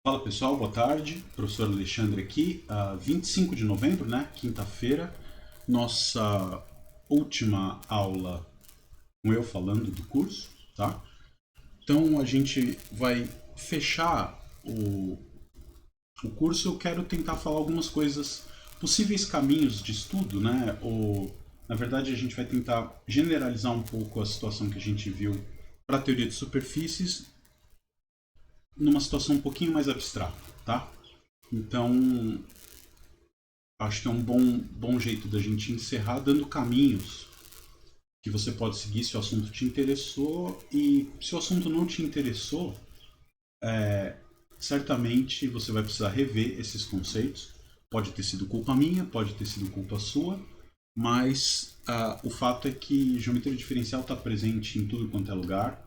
Fala pessoal, boa tarde. Professor Alexandre aqui. 25 de novembro, né? Quinta-feira, nossa última aula com eu falando do curso, tá? Então a gente vai fechar o curso. Eu quero tentar falar algumas coisas, possíveis caminhos de estudo, né? Ou, na verdade, a gente vai tentar generalizar um pouco a situação que a gente viu para a teoria de superfícies numa situação um pouquinho mais abstrata, tá? Então, acho que é um bom jeito da gente encerrar dando caminhos que você pode seguir se o assunto te interessou, e se o assunto não te interessou, certamente você vai precisar rever esses conceitos. Pode ter sido culpa minha, pode ter sido culpa sua, mas o fato é que geometria diferencial está presente em tudo quanto é lugar.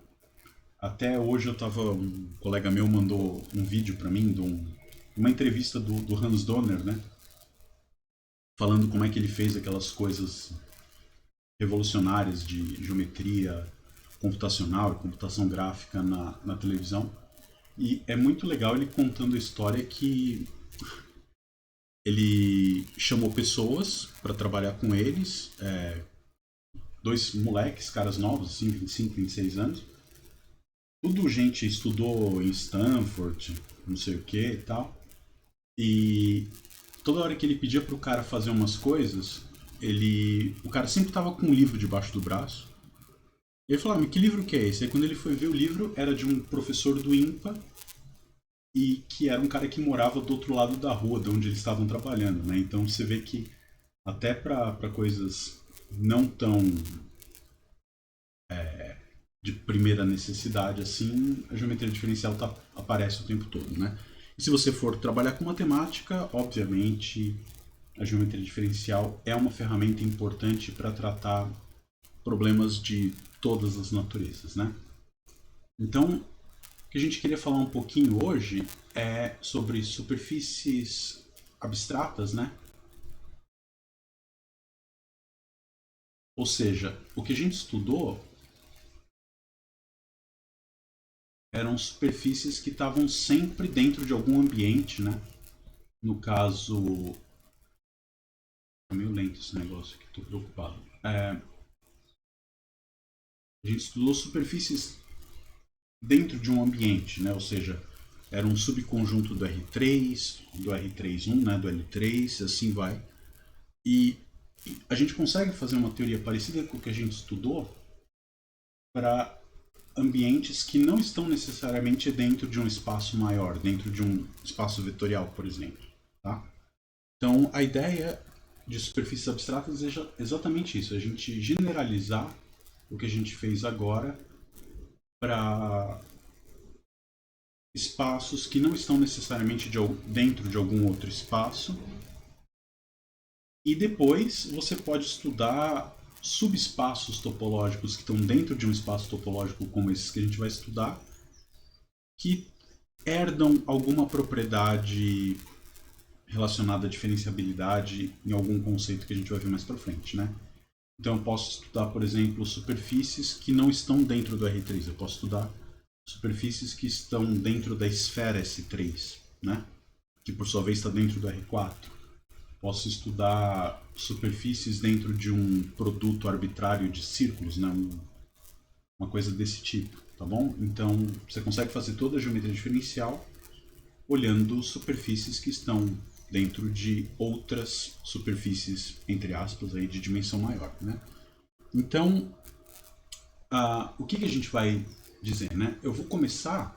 Até hoje um colega meu mandou um vídeo para mim de uma entrevista do Hans Donner, né? Falando como é que ele fez aquelas coisas revolucionárias de geometria computacional e computação gráfica na televisão. E é muito legal ele contando a história que ele chamou pessoas para trabalhar com eles, dois moleques, caras novos, assim, 25, 26 anos. Tudo gente estudou em Stanford, não sei o que e tal. E toda hora que ele pedia pro cara fazer umas coisas, o cara sempre tava com um livro debaixo do braço. E ele falava, mas que livro que é esse? Aí quando ele foi ver o livro, era de um professor do IMPA, e que era um cara que morava do outro lado da rua, de onde eles estavam trabalhando, né? Então você vê que até para coisas não tão de primeira necessidade assim, a geometria diferencial aparece o tempo todo, né? E se você for trabalhar com matemática, obviamente a geometria diferencial é uma ferramenta importante para tratar problemas de todas as naturezas, né? Então, o que a gente queria falar um pouquinho hoje é sobre superfícies abstratas, né? Ou seja, o que a gente estudou eram superfícies que estavam sempre dentro de algum ambiente, né? No caso, tá meio lento esse negócio aqui, estou preocupado. A gente estudou superfícies dentro de um ambiente, né? Ou seja, era um subconjunto do R3, do R31, né? Do L3, assim vai. E a gente consegue fazer uma teoria parecida com o que a gente estudou para ambientes que não estão necessariamente dentro de um espaço maior, dentro de um espaço vetorial, por exemplo. Tá? Então, a ideia de superfícies abstratas é exatamente isso, a gente generalizar o que a gente fez agora para espaços que não estão necessariamente dentro de algum outro espaço. E depois você pode estudar subespaços topológicos que estão dentro de um espaço topológico como esses que a gente vai estudar, que herdam alguma propriedade relacionada à diferenciabilidade em algum conceito que a gente vai ver mais para frente, né? Então eu posso estudar, por exemplo, superfícies que não estão dentro do R3. Eu posso estudar superfícies que estão dentro da esfera S3, né? Que por sua vez está dentro do R4. Posso estudar superfícies dentro de um produto arbitrário de círculos, né? Uma coisa desse tipo, tá bom? Então você consegue fazer toda a geometria diferencial olhando superfícies que estão dentro de outras superfícies, entre aspas, aí, de dimensão maior, né? Então, o que a gente vai dizer, né? Eu vou começar.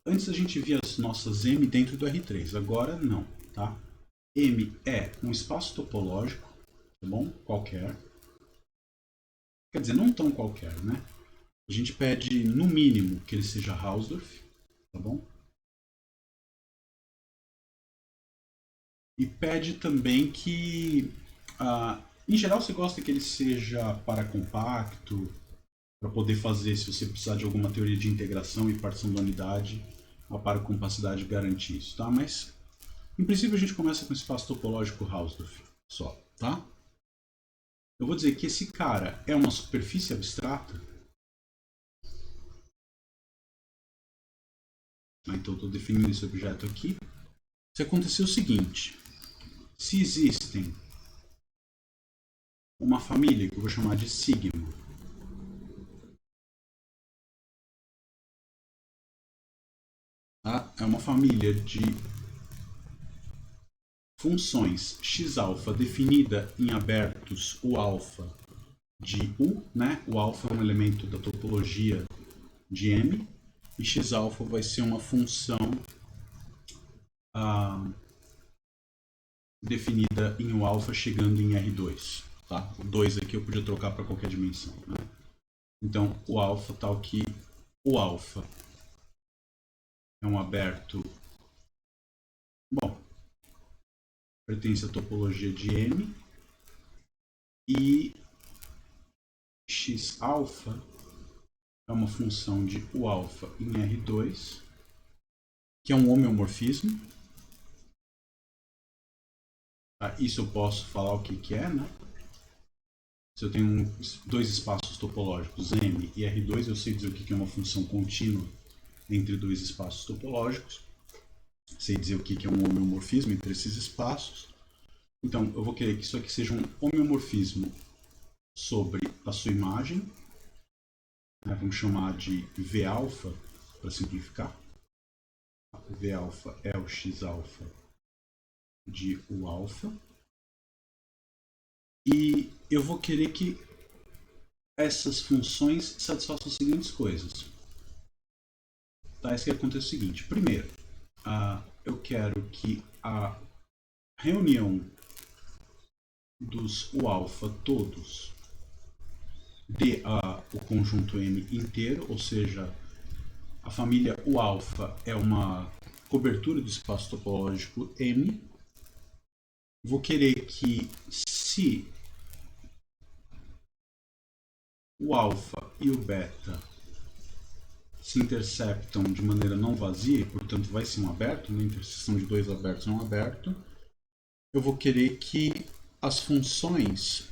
Antes a gente via as nossas M dentro do R3, agora não, tá? M é um espaço topológico, tá bom? Qualquer. Quer dizer, não tão qualquer, né? A gente pede, no mínimo, que ele seja Hausdorff, tá bom? E pede também que, em geral, você gosta que ele seja paracompacto, para poder fazer, se você precisar de alguma teoria de integração e partição da unidade, a paracompacidade garante isso, tá? Mas, em princípio, a gente começa com o espaço topológico Hausdorff só, tá? eu vou dizer que esse cara é uma superfície abstrata. Então, eu estou definindo esse objeto aqui. Se acontecer o seguinte, se existem uma família que eu vou chamar de sigma, tá? É uma família de funções x-alfa definida em abertos o alfa de U, né? O alfa é um elemento da topologia de M, e x-alfa vai ser uma função definida em o alfa chegando em R2. Tá? O 2 aqui eu podia trocar para qualquer dimensão. Né? Então, o alfa tal que o alfa é um aberto, bom, pertence à topologia de M, e x-alfa é uma função de u alfa em R2, que é um homeomorfismo. Tá? Isso eu posso falar o que é, né? Se eu tenho dois espaços topológicos M e R2, eu sei dizer o que é uma função contínua entre dois espaços topológicos. Sei dizer o que é um homeomorfismo entre esses espaços. Então, eu vou querer que isso aqui seja um homeomorfismo sobre a sua imagem. Vamos chamar de V-alfa, para simplificar. V-alfa é o x-alfa de U-alfa. E eu vou querer que essas funções satisfaçam as seguintes coisas. Tá? Isso que acontece o seguinte. Primeiro, eu quero que a reunião dos U-alfa todos dê o conjunto M inteiro, ou seja, a família U-alfa é uma cobertura do espaço topológico M. Vou querer que, se o alfa e o beta se interceptam de maneira não vazia, e portanto vai ser um aberto, uma interseção de dois abertos é um aberto, eu vou querer que as funções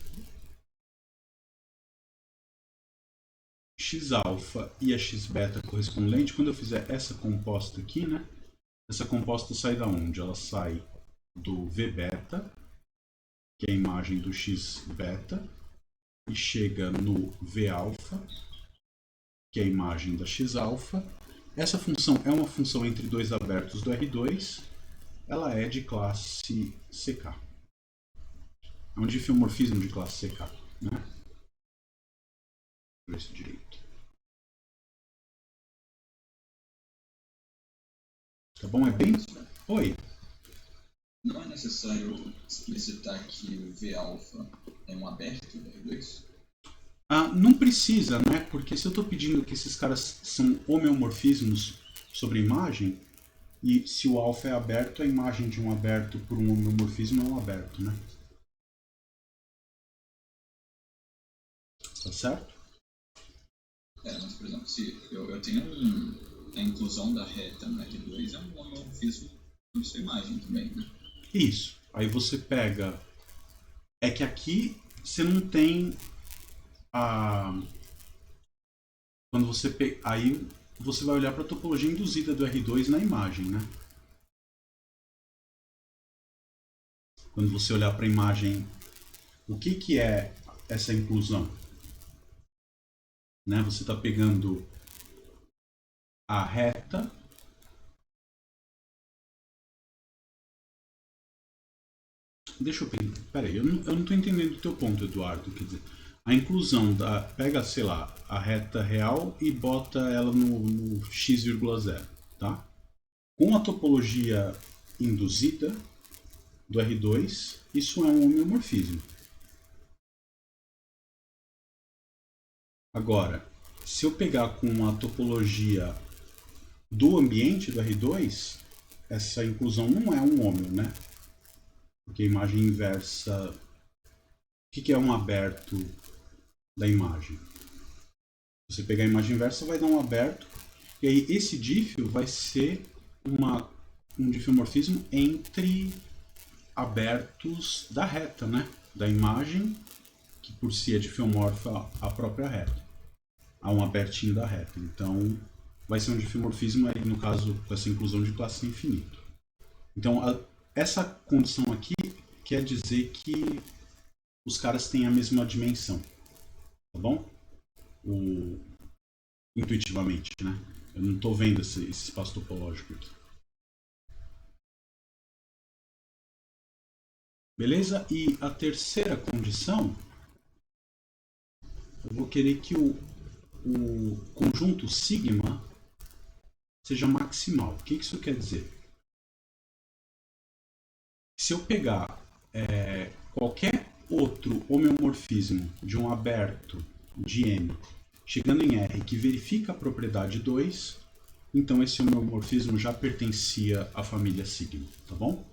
x-alfa e a x-beta correspondente, quando eu fizer essa composta aqui, né? Essa composta sai da onde? Ela sai do v-beta, que é a imagem do x-beta, e chega no v-alfa, que é a imagem da x-alfa. Essa função é uma função entre dois abertos do R2. Ela é de classe CK. É um difeomorfismo de classe CK. Né? Por isso direito. Tá bom? É bem... Oi. Não é necessário explicitar que o V-alfa é um aberto do R2? Não precisa, né? Porque se eu estou pedindo que esses caras são homeomorfismos sobre a imagem, e se o alfa é aberto, a imagem de um aberto por um homeomorfismo é um aberto, né? Tá certo? Mas por exemplo, se eu tenho a inclusão da reta no R2 é um homeomorfismo sobre sua imagem também, né? Isso. Aí você pega... É que aqui você não tem quando você aí você vai olhar para a topologia induzida do R2 na imagem, né? Quando você olhar para a imagem, o que é essa inclusão? Né? Você está pegando a reta Deixa eu pensar. Peraí, eu não estou entendendo o teu ponto, Eduardo. Quer dizer, a inclusão da. Pega, sei lá, a reta real e bota ela no x,0, tá? Com a topologia induzida do R2, isso é um homeomorfismo. Agora, se eu pegar com a topologia do ambiente do R2, essa inclusão não é um homeo, né? Porque a imagem inversa... O que é um aberto da imagem? Você pegar a imagem inversa, vai dar um aberto, e aí esse dífio vai ser um difiomorfismo entre abertos da reta, né? Da imagem que por si é diffeomorfa à própria reta, a um abertinho da reta. Então, vai ser um diffeomorfismo aí, no caso, com essa inclusão de classe infinito. Então, essa condição aqui quer dizer que os caras têm a mesma dimensão, tá bom? Intuitivamente, né? Eu não estou vendo esse espaço topológico aqui. Beleza? E a terceira condição, eu vou querer que o conjunto sigma seja maximal. O que isso quer dizer? Se eu pegar qualquer outro homeomorfismo de um aberto de M chegando em R que verifica a propriedade 2, então esse homeomorfismo já pertencia à família sigma, tá bom?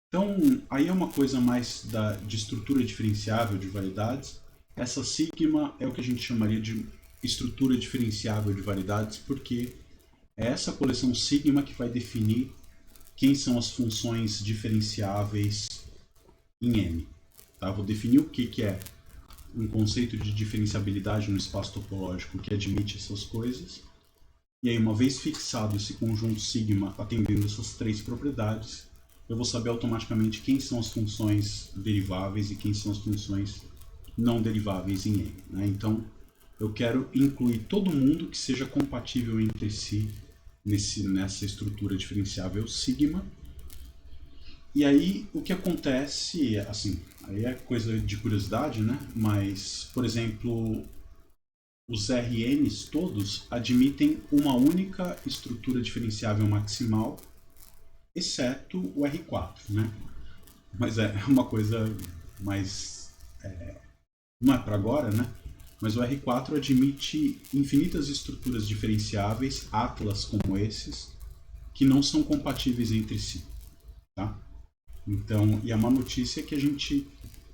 Então, aí é uma coisa mais de estrutura diferenciável de variedades. Essa sigma é o que a gente chamaria de estrutura diferenciável de variedades, porque é essa coleção sigma que vai definir quem são as funções diferenciáveis em M. Tá? Vou definir o que é um conceito de diferenciabilidade no espaço topológico que admite essas coisas. E aí, uma vez fixado esse conjunto sigma atendendo essas três propriedades, eu vou saber automaticamente quem são as funções deriváveis e quem são as funções não deriváveis em M. Né? Então, eu quero incluir todo mundo que seja compatível entre si nessa estrutura diferenciável sigma. E aí, o que acontece, assim, aí é coisa de curiosidade, né? Mas, por exemplo, os RNs todos admitem uma única estrutura diferenciável maximal, exceto o R4, né? Mas é uma coisa mais... não é para agora, né? Mas o R4 admite infinitas estruturas diferenciáveis, atlas como esses, que não são compatíveis entre si, tá? Então, e a má notícia é que a gente,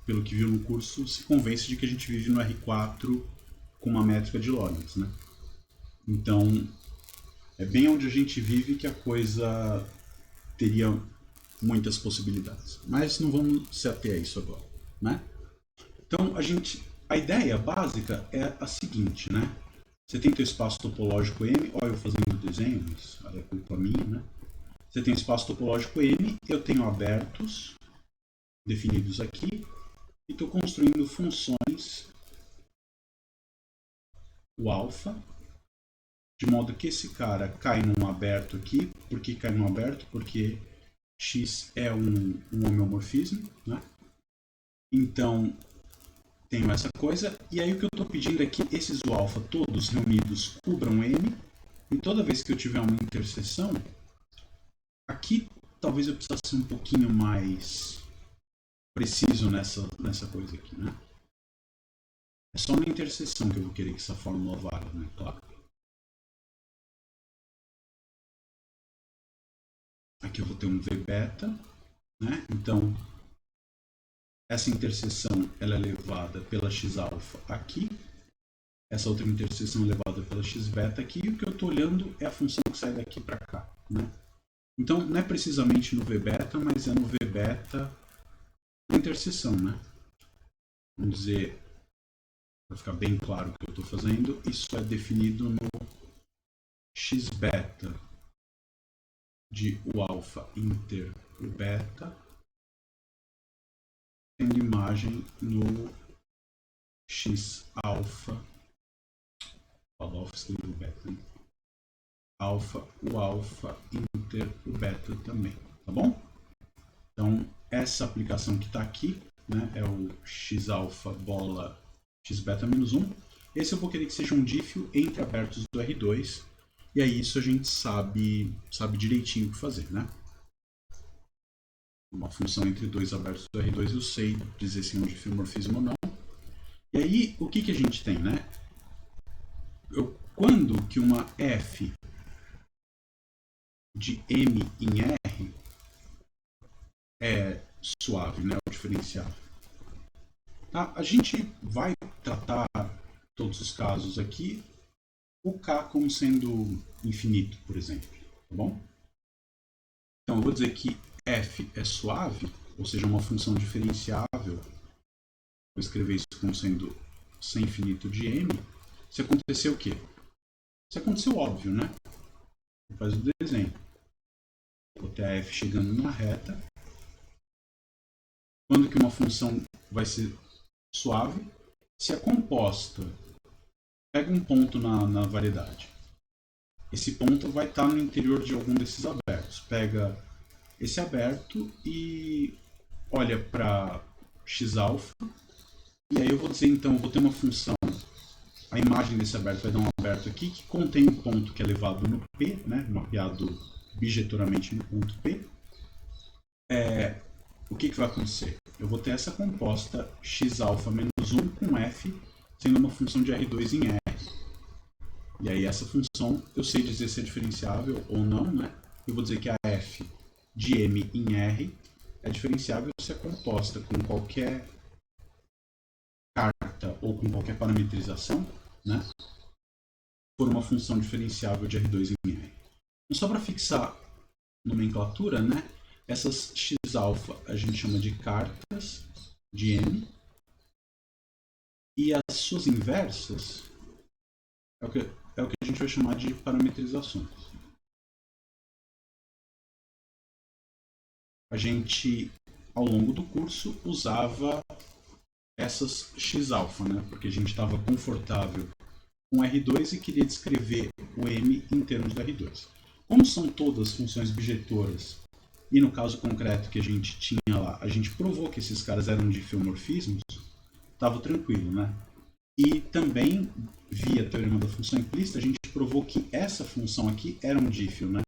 pelo que viu no curso, se convence de que a gente vive no R4 com uma métrica de Lorentz, né? Então, é bem onde a gente vive que a coisa teria muitas possibilidades. Mas não vamos se ater a isso agora, né? Então, a ideia básica é a seguinte, né? Você tem teu espaço topológico M, olha eu fazendo o desenho, mas é culpa minha, né? Você tem o espaço topológico M, eu tenho abertos definidos aqui, e estou construindo funções, o alfa, de modo que esse cara cai num aberto aqui. Por que cai num aberto? Porque X é um homeomorfismo, né? Então, tenho essa coisa, e aí o que eu estou pedindo é que esses U alfa todos reunidos cubram M, e toda vez que eu tiver uma interseção, aqui talvez eu precisasse ser um pouquinho mais preciso nessa coisa aqui, né? É só na interseção que eu vou querer que essa fórmula valha, né? Claro. Aqui eu vou ter um V beta, né? Então, essa interseção ela é levada pela X alfa aqui, essa outra interseção é levada pela X beta aqui, e o que eu estou olhando é a função que sai daqui para cá, né? Então, não é precisamente no V beta, mas é no V beta na interseção, né? Vamos dizer, para ficar bem claro o que eu estou fazendo, isso é definido no X beta de U alfa inter U beta, tendo imagem no X alfa, escrevo beta, né? Alfa, o alfa inter o beta também, tá bom? Então, essa aplicação que está aqui, né, é o x alfa bola x beta menos 1. Esse eu vou querer que seja um dífio entre abertos do R2, e aí isso a gente sabe direitinho o que fazer, né? Uma função entre dois abertos do R2 eu sei dizer se é um diffeomorfismo ou não. E aí, o que a gente tem, né? Quando que uma f de M em R é suave, né, o diferencial. Tá? A gente vai tratar todos os casos aqui, o K como sendo infinito, por exemplo, tá bom? Então eu vou dizer que f é suave, ou seja, uma função diferenciável vou escrever isso como sendo sem infinito de m, se acontecer o quê? Se aconteceu óbvio, né? Faz o desenho. Vou ter a f chegando na reta. Quando que uma função vai ser suave? Se a composta pega um ponto na variedade. Esse ponto vai estar no interior de algum desses abertos. Pega esse aberto e olha para x-alfa. E aí eu vou dizer, então, eu vou ter uma função. A imagem desse aberto vai dar um aberto aqui que contém um ponto que é levado no P, né, mapeado bijeturamente no ponto P. O que vai acontecer? Eu vou ter essa composta x-alfa menos 1 com f sendo uma função de R2 em R. E aí essa função eu sei dizer se é diferenciável ou não, né? Eu vou dizer que a f de m em R é diferenciável se é composta com qualquer carta ou com qualquer parametrização, né? Por uma função diferenciável de R2 em R. Então, só para fixar nomenclatura, né? Essas x-alfa a gente chama de cartas de m. E as suas inversas é o que a gente vai chamar de parametrizações. A gente, ao longo do curso, usava essas x-alfa, né? Porque a gente estava confortável com R2 e queria descrever o m em termos do R2. Como são todas funções bijetoras, e no caso concreto que a gente tinha lá, a gente provou que esses caras eram diffeomorfismos, estava tranquilo, né? E também, via teorema da função implícita, a gente provou que essa função aqui era um dífio, né?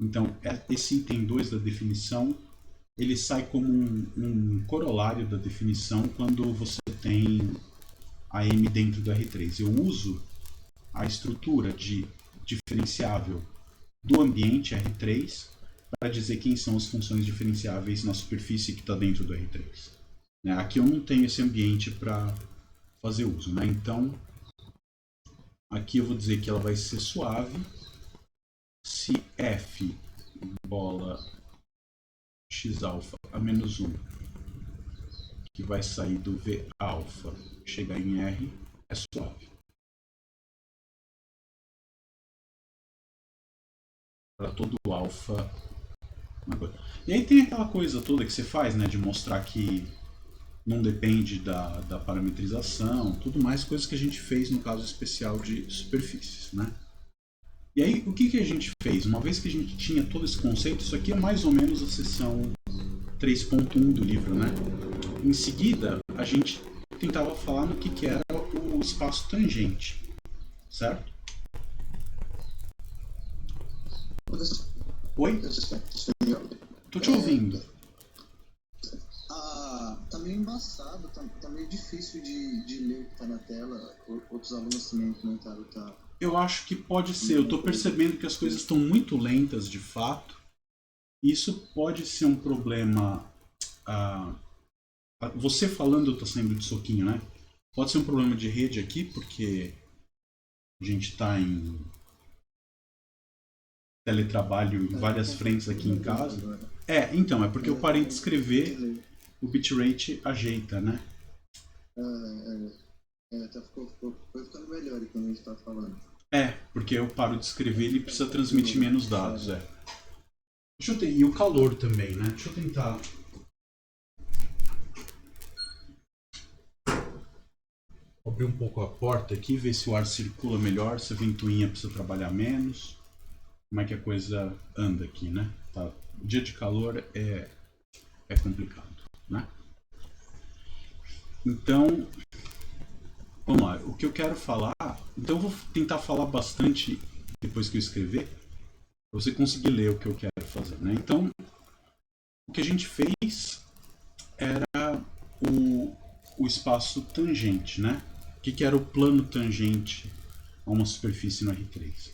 Então, esse item 2 da definição, ele sai como um corolário da definição quando você tem a m dentro do R3. Eu uso a estrutura de diferenciável do ambiente R3 para dizer quem são as funções diferenciáveis na superfície que está dentro do R3. Aqui eu não tenho esse ambiente para fazer uso, né? Então, aqui eu vou dizer que ela vai ser suave se f bola x-alfa a menos 1, que vai sair do v alfa chegar em R, é suave. Para todo alfa. E aí tem aquela coisa toda que você faz, né? De mostrar que não depende da parametrização, tudo mais, coisas que a gente fez no caso especial de superfícies, né? E aí, o que a gente fez? Uma vez que a gente tinha todo esse conceito, isso aqui é mais ou menos a seção 3.1 do livro, né? Em seguida, a gente tentava falar no que era o espaço tangente, certo? Oi? Tô te ouvindo. Tá meio embaçado, tá meio difícil de ler o que tá na tela. Outros alunos também comentaram que tá... Eu acho que pode ser. Eu tô percebendo que as coisas estão muito lentas de fato. Isso pode ser um problema. Você falando tá saindo de soquinho, né? Pode ser um problema de rede aqui, porque a gente tá em teletrabalho em várias frentes aqui em casa. Então, é porque eu parei de escrever, o bitrate ajeita, né? Foi ficando melhor quando a gente tá falando. Porque eu paro de escrever e ele precisa transmitir menos dados, Deixa eu ter... E o calor também, né? Deixa eu tentar... Abrir um pouco a porta aqui, ver se o ar circula melhor, se a ventoinha precisa trabalhar menos. Como é que a coisa anda aqui, né? Tá. Dia de calor é complicado, né? Então, vamos lá. O que eu quero falar... Então eu vou tentar falar bastante depois que eu escrever, para você conseguir ler o que eu quero fazer, né? Então, o que a gente fez era o espaço tangente, né? O que era o plano tangente a uma superfície no R3.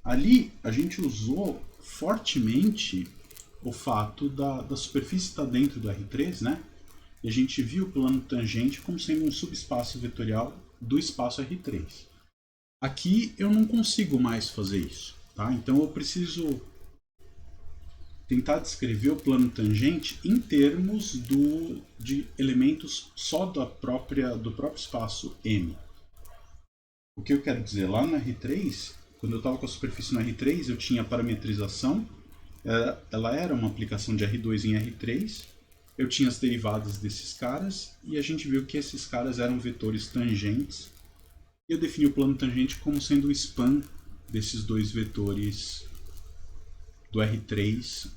Ali, a gente usou fortemente o fato da superfície estar dentro do R3, né? E a gente viu o plano tangente como sendo um subespaço vetorial do espaço R3. Aqui eu não consigo mais fazer isso, tá? Então eu preciso tentar descrever o plano tangente em termos de elementos só do próprio espaço M. O que eu quero dizer? Lá na R3, quando eu estava com a superfície no R3, eu tinha a parametrização, ela era uma aplicação de R2 em R3, eu tinha as derivadas desses caras, e a gente viu que esses caras eram vetores tangentes, e eu defini o plano tangente como sendo o span desses dois vetores do R3,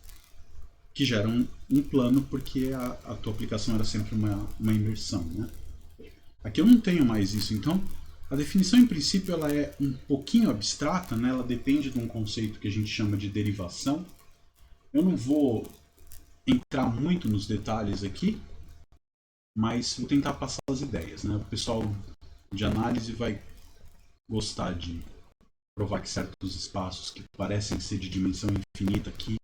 que geram um plano, porque a tua aplicação era sempre uma inversão, né? Aqui eu não tenho mais isso, então a definição em princípio ela é um pouquinho abstrata, né? Ela depende de um conceito que a gente chama de derivação. Eu não vou entrar muito nos detalhes aqui, mas vou tentar passar as ideias, né? O pessoal de análise vai gostar de provar que certos espaços que parecem ser de dimensão infinita aqui,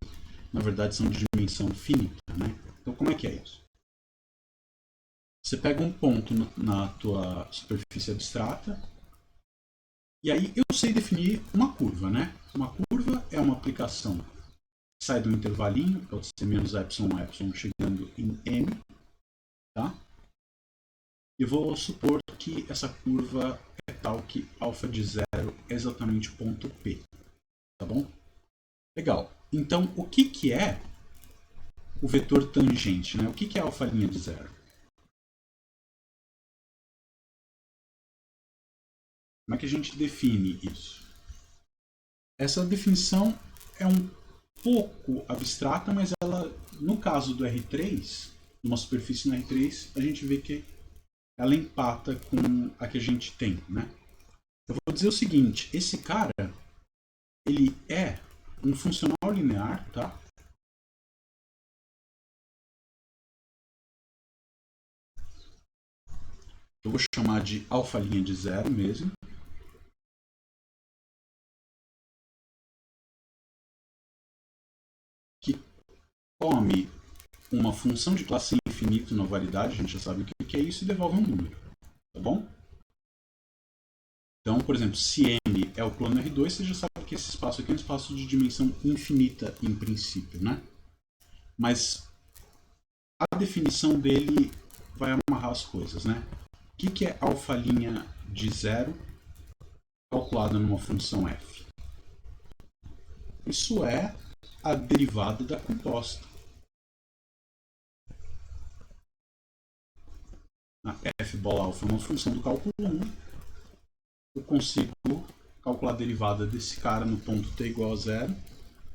na verdade são de dimensão finita, né? Então como é que é isso? Você pega um ponto na tua superfície abstrata, e aí eu sei definir uma curva, né? Uma curva é uma aplicação que sai do intervalinho, pode ser menos epsilon, epsilon chegando em m, tá? E vou supor que essa curva é tal que alfa de zero é exatamente ponto P, tá bom? Legal. Então, o que é o vetor tangente, né? O que é alfa' de zero? Como é que a gente define isso? Essa definição é um pouco abstrata, mas ela, no caso do R3, numa superfície no R3, a gente vê que ela empata com a que a gente tem, né? Eu vou dizer o seguinte, esse cara, ele é um funcional linear, tá? Eu vou chamar de alfa' de zero mesmo. Que come uma função de classe infinito na variedade, a gente já sabe o que é isso, e devolve um número, tá bom? Então, por exemplo, se M é o plano R2, você já sabe que esse espaço aqui é um espaço de dimensão infinita em princípio, né? Mas a definição dele vai amarrar as coisas, né? O que é alfa' de zero calculada numa função f? Isso é a derivada da composta. A f bola alfa é uma função do cálculo 1. Eu consigo calcular a derivada desse cara no ponto t igual a zero.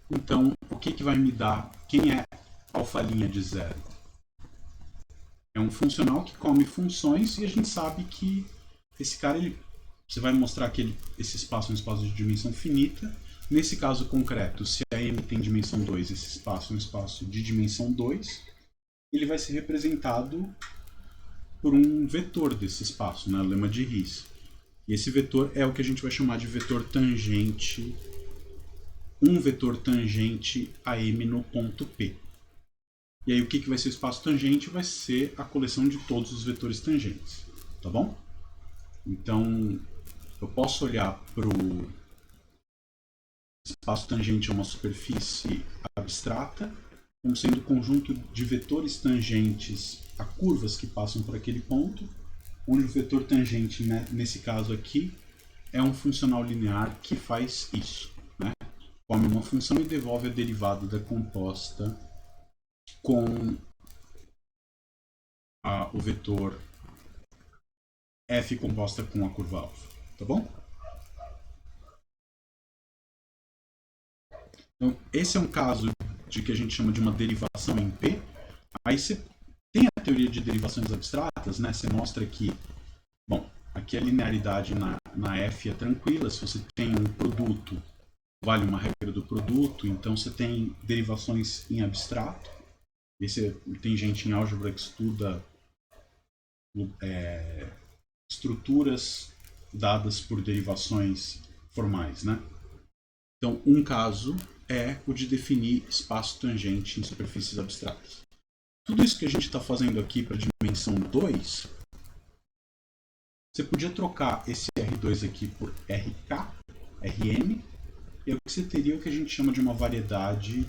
Então, o que vai me dar? Quem é alfa' de zero? É um funcional que come funções e a gente sabe que esse cara, você vai mostrar que esse espaço é um espaço de dimensão finita. Nesse caso concreto, se a M tem dimensão 2, esse espaço é um espaço de dimensão 2, ele vai ser representado por um vetor desse espaço, né? O lema de Riesz. E esse vetor é o que a gente vai chamar de vetor tangente, um vetor tangente a M no ponto P. E aí o que vai ser o espaço tangente? Vai ser a coleção de todos os vetores tangentes, tá bom? Então, eu posso olhar para o espaço tangente a uma superfície abstrata como sendo o conjunto de vetores tangentes a curvas que passam por aquele ponto, onde o vetor tangente, né, nesse caso aqui, é um funcional linear que faz isso, né? Come uma função e devolve a derivada da composta com o vetor f composta com a curva alfa, tá bom? Então, esse é um caso de que a gente chama de uma derivação em P. Aí você tem a teoria de derivações abstratas, né? Você mostra que, bom, aqui a linearidade na F é tranquila. Se você tem um produto, vale uma regra do produto, então você tem derivações em abstrato. Tem gente em álgebra que estuda estruturas dadas por derivações formais, né? Então, um caso é o de definir espaço tangente em superfícies abstratas. Tudo isso que a gente está fazendo aqui para a dimensão 2, você podia trocar esse R2 aqui por RK, Rm, e aí você teria o que a gente chama de uma variedade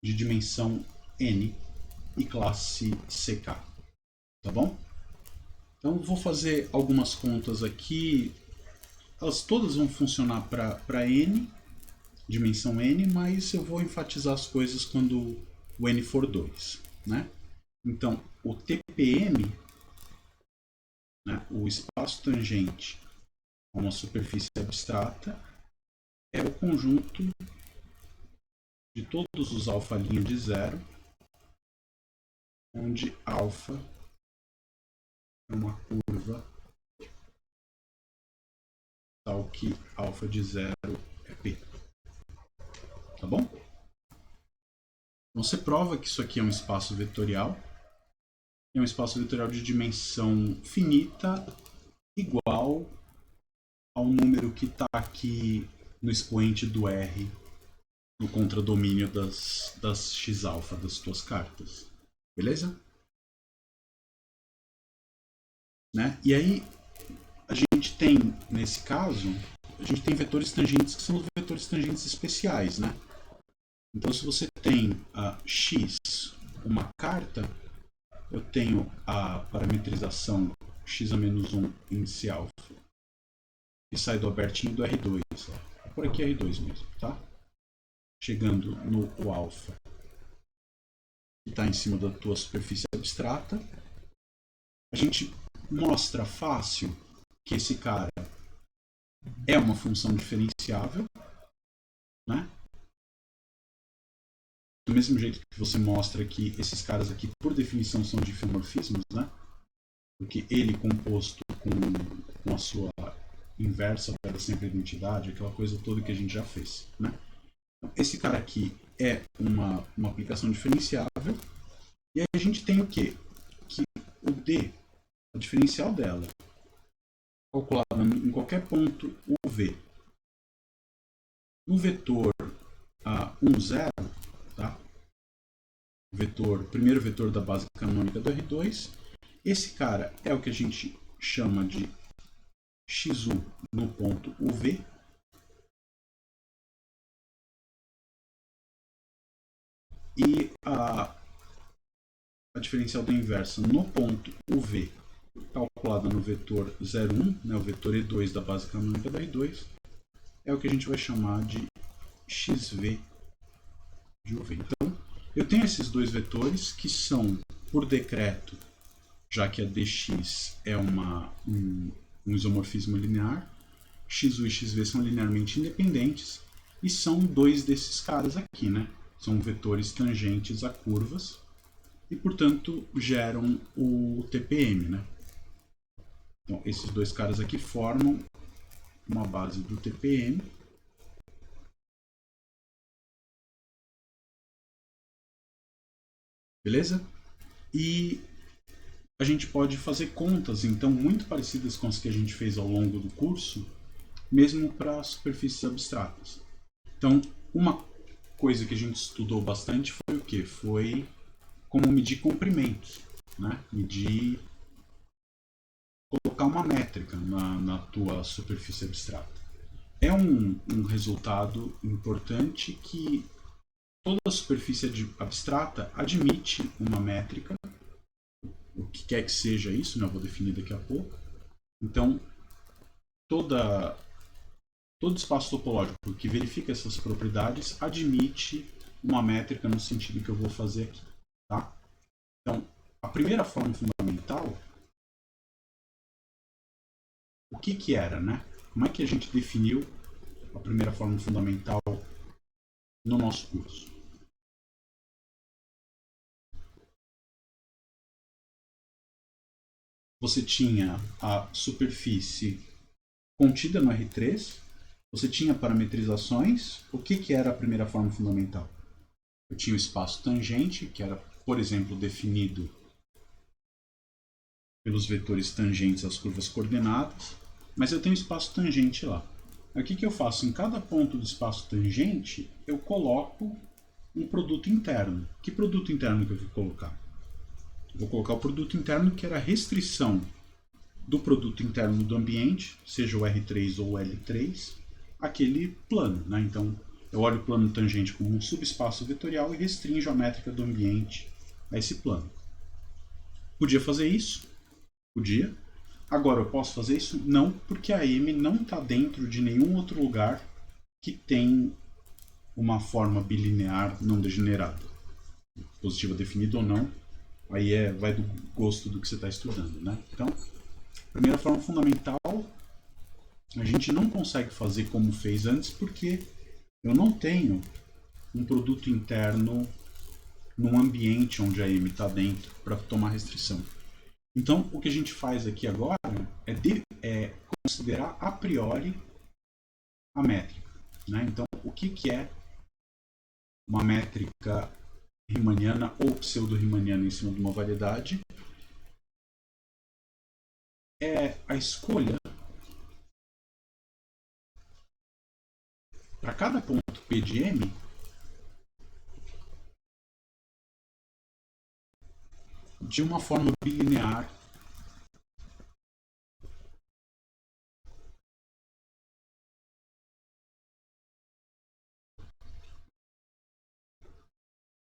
de dimensão N e classe CK, tá bom? Então vou fazer algumas contas aqui, elas todas vão funcionar para N, dimensão N, mas eu vou enfatizar as coisas quando o N for 2, né? Então o TPM, né, o espaço tangente a uma superfície abstrata, é o conjunto de todos os alfa' de zero, onde alfa é uma curva tal que alfa de zero é P. Tá bom? Você prova que isso aqui é um espaço vetorial. É um espaço vetorial de dimensão finita igual ao número que está aqui no expoente do R no contradomínio das x-alfa das tuas cartas. Beleza? Né? E aí, a gente tem, nesse caso, a gente tem vetores tangentes que são os vetores tangentes especiais, né? Então, se você tem x, uma carta, eu tenho a parametrização x a menos 1 índice alfa, que sai do abertinho do R2. Ó. Por aqui R2 mesmo, tá? Chegando no alfa, que está em cima da tua superfície abstrata. A gente mostra fácil que esse cara é uma função diferenciável, né? Do mesmo jeito que você mostra que esses caras aqui, por definição, são difeomorfismos, né? Porque ele composto com a sua inversa pega sempre a identidade, aquela coisa toda que a gente já fez, né? Então, esse cara aqui é uma aplicação diferenciável. E aí a gente tem o quê? Que o D, a diferencial dela, calculada em qualquer ponto UV, no vetor 1, 0, tá? O primeiro vetor da base canônica do R2, esse cara é o que a gente chama de x1 no ponto UV, e a diferencial da inversa no ponto UV, calculada no vetor 0,1, né, o vetor E2 da base canônica da R2, é o que a gente vai chamar de xv de UV. Então, eu tenho esses dois vetores que são, por decreto, já que a dx é um isomorfismo linear, xu e xv são linearmente independentes, e são dois desses caras aqui, né? São vetores tangentes a curvas, e, portanto, geram o TPM, né? Então, esses dois caras aqui formam uma base do TPM. Beleza? E a gente pode fazer contas, então, muito parecidas com as que a gente fez ao longo do curso, mesmo para superfícies abstratas. Então, uma coisa que a gente estudou bastante foi o quê? Foi como medir comprimentos, né? Colocar uma métrica na tua superfície abstrata. É um resultado importante que toda superfície abstrata admite uma métrica, o que quer que seja isso, né? Eu vou definir daqui a pouco. Então, todo espaço topológico que verifica essas propriedades admite uma métrica no sentido que eu vou fazer aqui. Tá? Então, a primeira forma fundamental, o que era, né? Como é que a gente definiu a primeira forma fundamental no nosso curso? Você tinha a superfície contida no R3, você tinha parametrizações. O que era a primeira forma fundamental? Eu tinha o espaço tangente, que era, por exemplo, definido pelos vetores tangentes às curvas coordenadas, mas eu tenho espaço tangente lá. O que eu faço? Em cada ponto do espaço tangente, eu coloco um produto interno. Que produto interno que eu vou colocar? Vou colocar o produto interno, que era a restrição do produto interno do ambiente, seja o R3 ou o L3, aquele plano, né? Então, eu olho o plano tangente como um subespaço vetorial e restringo a métrica do ambiente a esse plano. Podia fazer isso? Podia. Agora eu posso fazer isso? Não, porque a M não está dentro de nenhum outro lugar que tem uma forma bilinear não degenerada. Positiva definida ou não, aí vai do gosto do que você está estudando, né? Então, primeira forma fundamental, a gente não consegue fazer como fez antes porque eu não tenho um produto interno num ambiente onde a M está dentro para tomar restrição. Então, o que a gente faz aqui agora é considerar a priori a métrica, né? Então, o que é uma métrica riemanniana ou pseudo-riemanniana em cima de uma variedade? É a escolha para cada ponto P de M de uma forma bilinear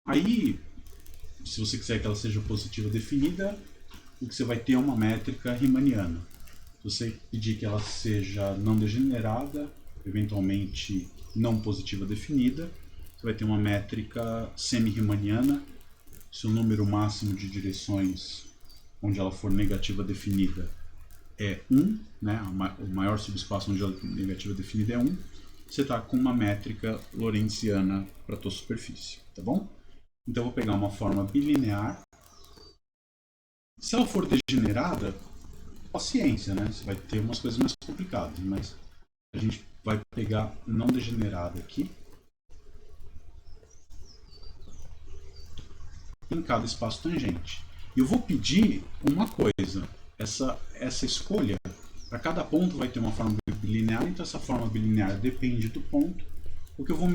aí, se você quiser que ela seja positiva definida, o que você vai ter é uma métrica riemanniana. Se você pedir que ela seja não degenerada, eventualmente não positiva definida, você vai ter uma métrica semi-riemanniana. Se o número máximo de direções onde ela for negativa definida é 1, né? O maior subespaço onde ela é negativa definida é 1, você está com uma métrica lorentziana para a tua superfície, tá bom? Então eu vou pegar uma forma bilinear. Se ela for degenerada, paciência, né? Você vai ter umas coisas mais complicadas, mas a gente vai pegar não degenerada aqui em cada espaço tangente. E eu vou pedir uma coisa, essa escolha, para cada ponto vai ter uma forma bilinear, então essa forma bilinear depende do ponto. O que eu vou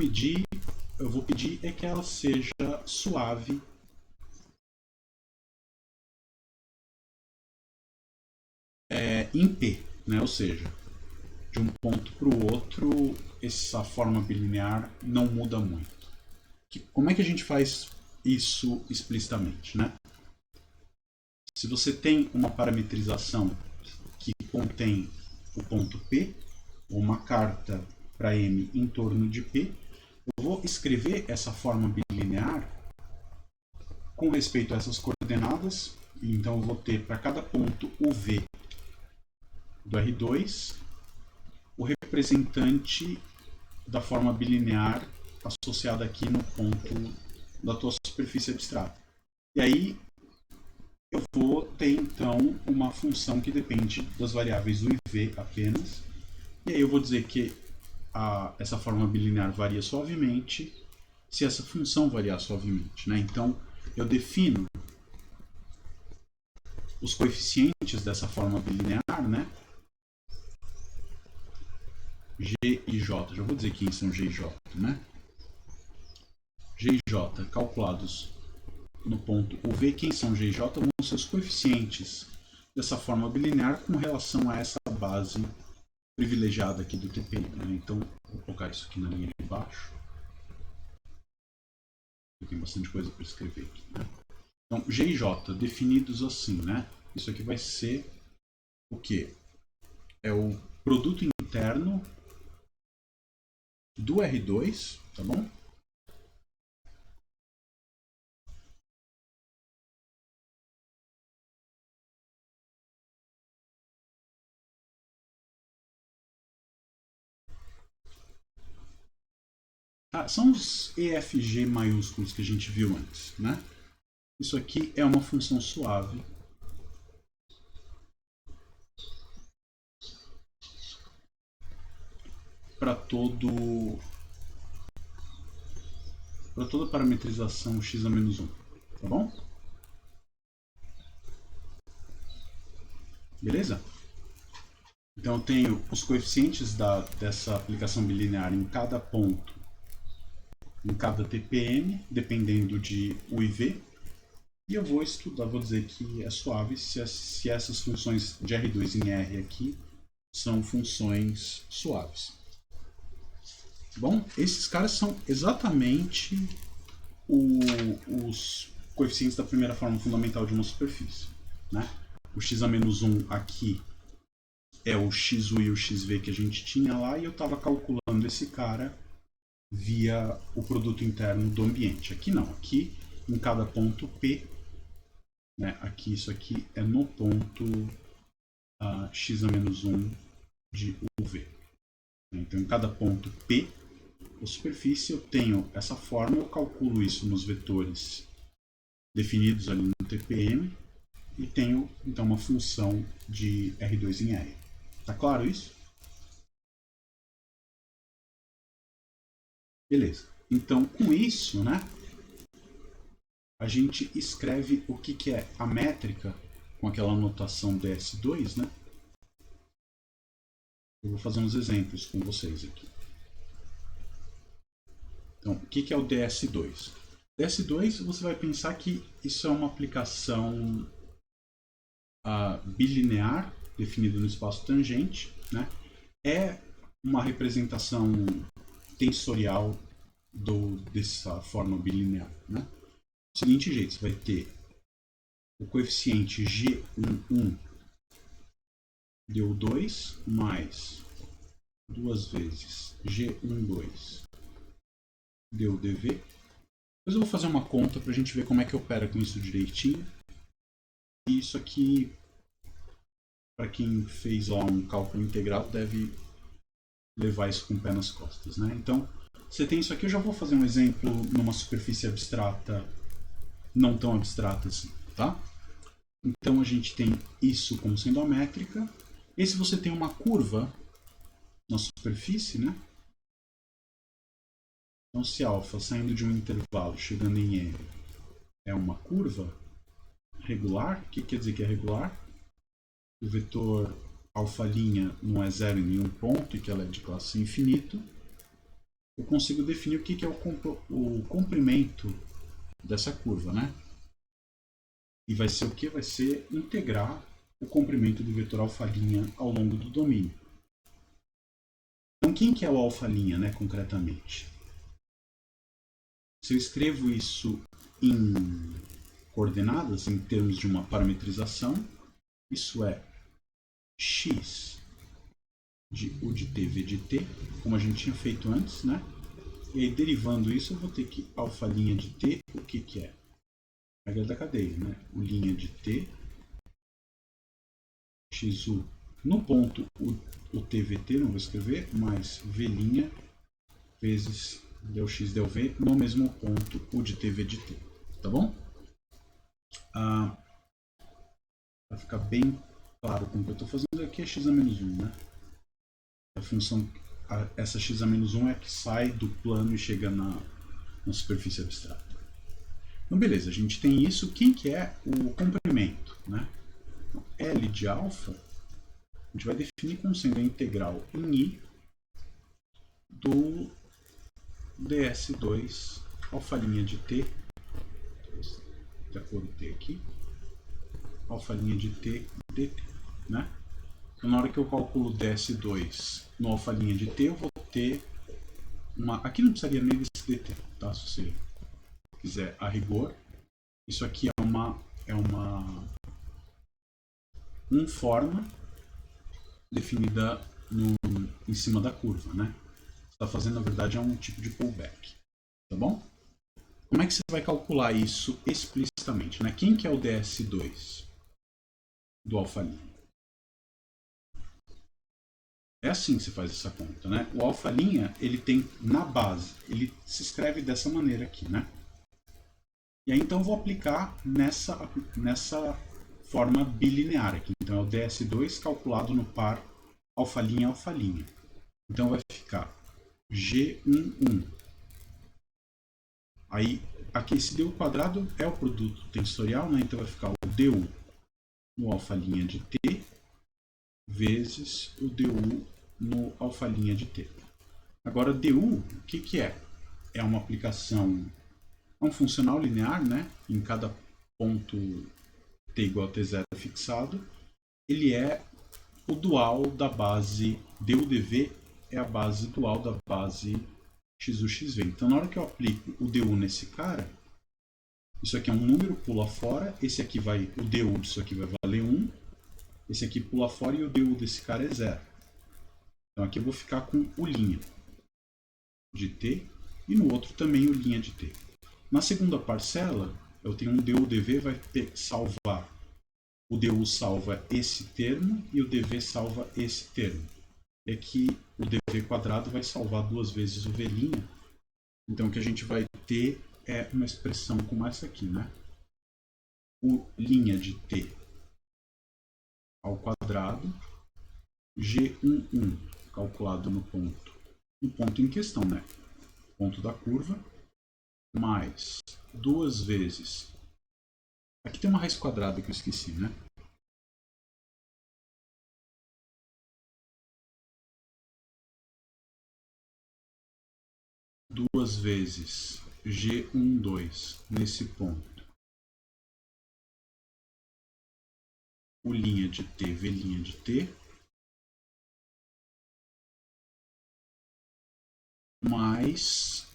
pedir é que ela seja suave em P, né? Ou seja, de um ponto para o outro, essa forma bilinear não muda muito. Como é que a gente faz isso explicitamente, né? Se você tem uma parametrização que contém o ponto P, ou uma carta para M em torno de P, eu vou escrever essa forma bilinear com respeito a essas coordenadas. Então eu vou ter para cada ponto o V do R2 o representante da forma bilinear associada aqui no ponto da tua superfície abstrata. E aí eu vou ter então uma função que depende das variáveis U e V apenas. E aí eu vou dizer que essa forma bilinear varia suavemente se essa função variar suavemente, né? Então eu defino os coeficientes dessa forma bilinear, né? G e J, já vou dizer quem são G e J, né? G e J calculados no ponto UV, quem são G e J vão ser os coeficientes dessa forma bilinear com relação a essa base privilegiada aqui do TPM, né? Então, vou colocar isso aqui na linha de baixo. Tem bastante coisa para escrever aqui, né? Então, G e J definidos assim, né? Isso aqui vai ser o quê? É o produto interno do R2, tá bom? São os EFG maiúsculos que a gente viu antes, né? Isso aqui é uma função suave para toda parametrização x a menos 1, tá bom? Beleza? Então eu tenho os coeficientes dessa aplicação bilinear em cada ponto, em cada TPM, dependendo de U e V. E eu vou estudar, vou dizer que é suave se essas funções de R2 em R aqui são funções suaves. Bom, esses caras são exatamente os coeficientes da primeira forma fundamental de uma superfície, né? O x a menos 1 aqui é o xu e o xv que a gente tinha lá, e eu estava calculando esse cara via o produto interno do ambiente. Aqui não, aqui em cada ponto P, né? Aqui isso aqui é no ponto x a menos 1 de UV. Então em cada ponto P, a superfície, eu tenho essa forma, eu calculo isso nos vetores definidos ali no TPM e tenho então uma função de R2 em R. Tá claro isso? Beleza. Então, com isso, né, a gente escreve o que é a métrica com aquela notação DS2, né? Eu vou fazer uns exemplos com vocês aqui. Então, o que é o DS2? DS2, você vai pensar que isso é uma aplicação bilinear, definida no espaço tangente, né? É uma representação tensorial dessa forma bilinear, né? Do seguinte jeito, você vai ter o coeficiente G11 deu 2 mais 2 vezes G12 deu dV. Depois eu vou fazer uma conta para a gente ver como é que opera com isso direitinho. E isso aqui, para quem fez lá um cálculo integral, deve levar isso com o pé nas costas, né? Então, você tem isso aqui, eu já vou fazer um exemplo numa superfície abstrata, não tão abstrata assim, tá? Então a gente tem isso como sendo a métrica. E se você tem uma curva na superfície, né? Então se alfa saindo de um intervalo, chegando em R, é uma curva regular, o que quer dizer que é regular? O vetor alfa' não é zero em nenhum ponto e que ela é de classe infinito. Eu consigo definir o que é o comprimento dessa curva, né? E vai ser o que? Vai ser integrar o comprimento do vetor alfa' ao longo do domínio. Então, quem que é o alfa', né, concretamente? Se eu escrevo isso em coordenadas, em termos de uma parametrização, isso é x de u de t v de t, como a gente tinha feito antes, né? E aí, derivando isso, eu vou ter que alfa' de t, o que é? A regra da cadeia, né? O linha de t, xu, no ponto o tvt, não vou escrever, mais v' vezes del x del v, no mesmo ponto u de tv de t, tá bom? Para ficar bem claro como que eu estou fazendo aqui, é x a menos 1, né? A função, essa x a menos 1 é a que sai do plano e chega na superfície abstrata. Então, beleza, a gente tem isso. Quem que é o comprimento, né? Então, L de alfa, a gente vai definir como sendo a integral em I do ds2 alfa' de t, de acordo com t aqui, alfa' de t dt, né? Então, na hora que eu calculo ds2 no alfa' de t, eu vou ter uma... Aqui não precisaria nem desse dt, tá? Se você quiser a rigor, isso aqui é uma forma definida em cima da curva, né? Está fazendo, na verdade, é um tipo de pullback, tá bom? Como é que você vai calcular isso explicitamente, né? Quem que é o ds2 do alfa'? É assim que você faz essa conta, né? O alfa', ele tem na base, ele se escreve dessa maneira aqui, né? E aí, então, eu vou aplicar nessa forma bilinear aqui. Então, é o ds2 calculado no par alfa', alfa'. Então, vai ficar G11. Aí, aqui esse du quadrado é o produto tensorial, né? Então, vai ficar o du no alfa' de t vezes o du no alfa' de t. Agora, du, o que é? É uma aplicação... É um funcional linear, né? Em cada ponto t igual a t0 fixado. Ele é o dual da base... du dv é a base dual da base XU, XV. Então, na hora que eu aplico o DU nesse cara, isso aqui é um número, pula fora. Esse aqui vai, o DU disso aqui vai valer 1. Esse aqui pula fora e o DU desse cara é 0. Então, aqui eu vou ficar com o linha de T e no outro também o linha de T. Na segunda parcela, eu tenho um DU dV, vai ter que salvar. O DU salva esse termo e o dV salva esse termo. É que o dV quadrado vai salvar 2 vezes o V'. Então o que a gente vai ter é uma expressão como essa aqui, né? O linha de T ao quadrado, G11, calculado no ponto em questão, né? Ponto da curva, mais 2 vezes. Aqui tem uma raiz quadrada que eu esqueci, né? Duas vezes G12 nesse ponto. O linha de T, V' de T. Mais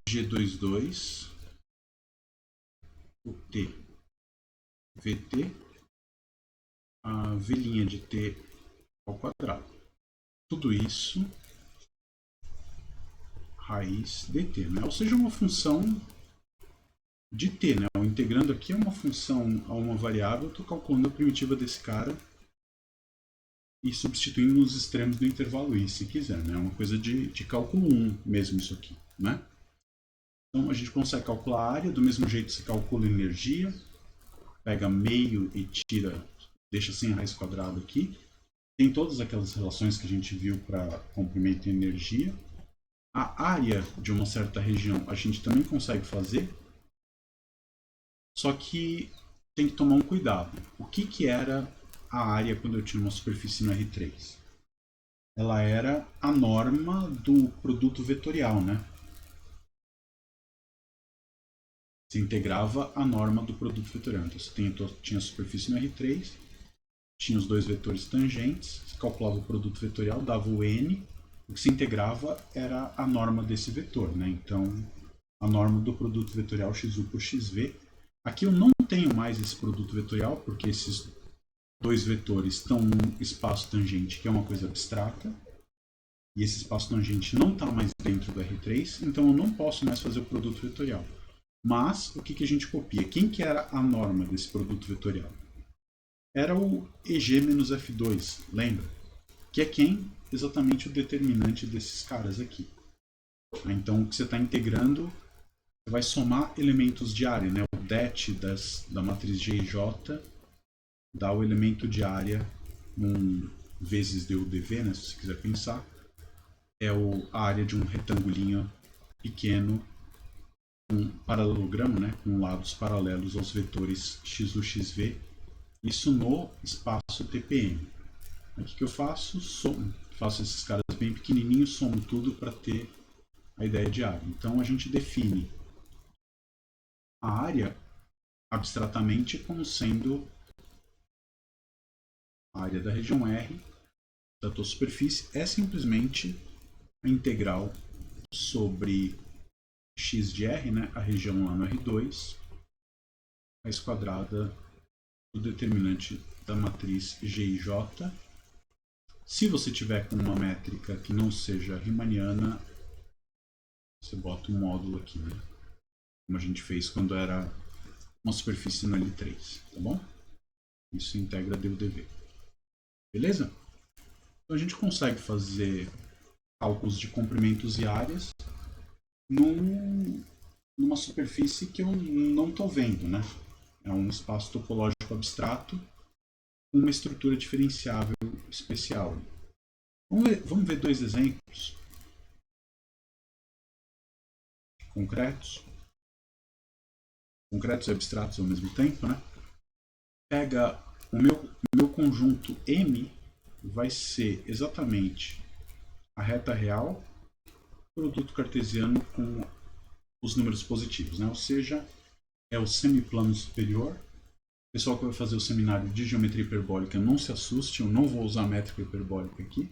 G22. O T, VT. A V' de T ao quadrado. Tudo isso raiz dt, né? Ou seja, uma função de t, né? O integrando aqui é uma função a uma variável, eu estou calculando a primitiva desse cara e substituindo nos extremos do intervalo i, se quiser, né? É uma coisa de cálculo 1 mesmo isso aqui, né? Então a gente consegue calcular a área, do mesmo jeito se calcula a energia, pega meio e tira, deixa sem a raiz quadrada aqui. Tem todas aquelas relações que a gente viu para comprimento e energia. A área de uma certa região a gente também consegue fazer, só que tem que tomar um cuidado. O que era a área quando eu tinha uma superfície no R3? Ela era a norma do produto vetorial, né? Se integrava a norma do produto vetorial. Então você tinha a superfície no R3, tinha os dois vetores tangentes, você calculava o produto vetorial, dava o n. O que se integrava era a norma desse vetor, né? Então, a norma do produto vetorial XU por XV. Aqui eu não tenho mais esse produto vetorial, porque esses dois vetores estão num espaço tangente, que é uma coisa abstrata, e esse espaço tangente não está mais dentro do R3, então eu não posso mais fazer o produto vetorial. Mas, o que a gente copia? Quem que era a norma desse produto vetorial? Era o EG-F2, lembra? Que é quem? Exatamente o determinante desses caras aqui. Então, o que você está integrando, você vai somar elementos de área, né? O det da matriz G e J dá o elemento de área vezes DU/dV, né? Se você quiser pensar, é a área de um retangulinho pequeno, um paralelogramo, né? Com lados paralelos aos vetores XU, XV, isso no espaço TPM. O que eu faço? Faço esses caras bem pequenininhos, somo tudo para ter a ideia de área. Então a gente define a área abstratamente como sendo a área da região R da tua superfície é simplesmente a integral sobre x de R, né, a região lá no R2, raiz quadrada do determinante da matriz G e J. Se você tiver com uma métrica que não seja riemanniana, você bota um módulo aqui, né? Como a gente fez quando era uma superfície no L3, tá bom? Isso integra DU/dV. Beleza? Então a gente consegue fazer cálculos de comprimentos e áreas numa superfície que eu não estou vendo, né? É um espaço topológico abstrato com uma estrutura diferenciável especial. Vamos ver dois exemplos concretos e abstratos ao mesmo tempo, né? Pega o meu conjunto M, vai ser exatamente a reta real, produto cartesiano com os números positivos, né? Ou seja, é o semiplano superior. O pessoal que vai fazer o seminário de geometria hiperbólica, não se assuste, eu não vou usar métrica hiperbólica aqui.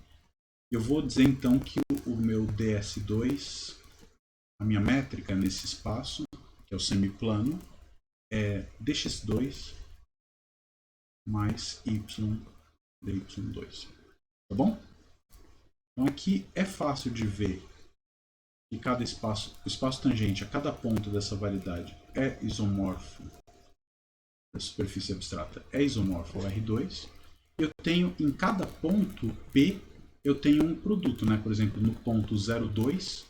Eu vou dizer então que o meu ds2, a minha métrica nesse espaço, que é o semiplano, é dx2 mais y dy2. Tá bom? Então aqui é fácil de ver que cada espaço, o espaço tangente a cada ponto dessa variedade é isomorfo, a superfície abstrata é isomorfo ao R2. Eu tenho em cada ponto P, eu tenho um produto, né? Por exemplo, no ponto 0,2,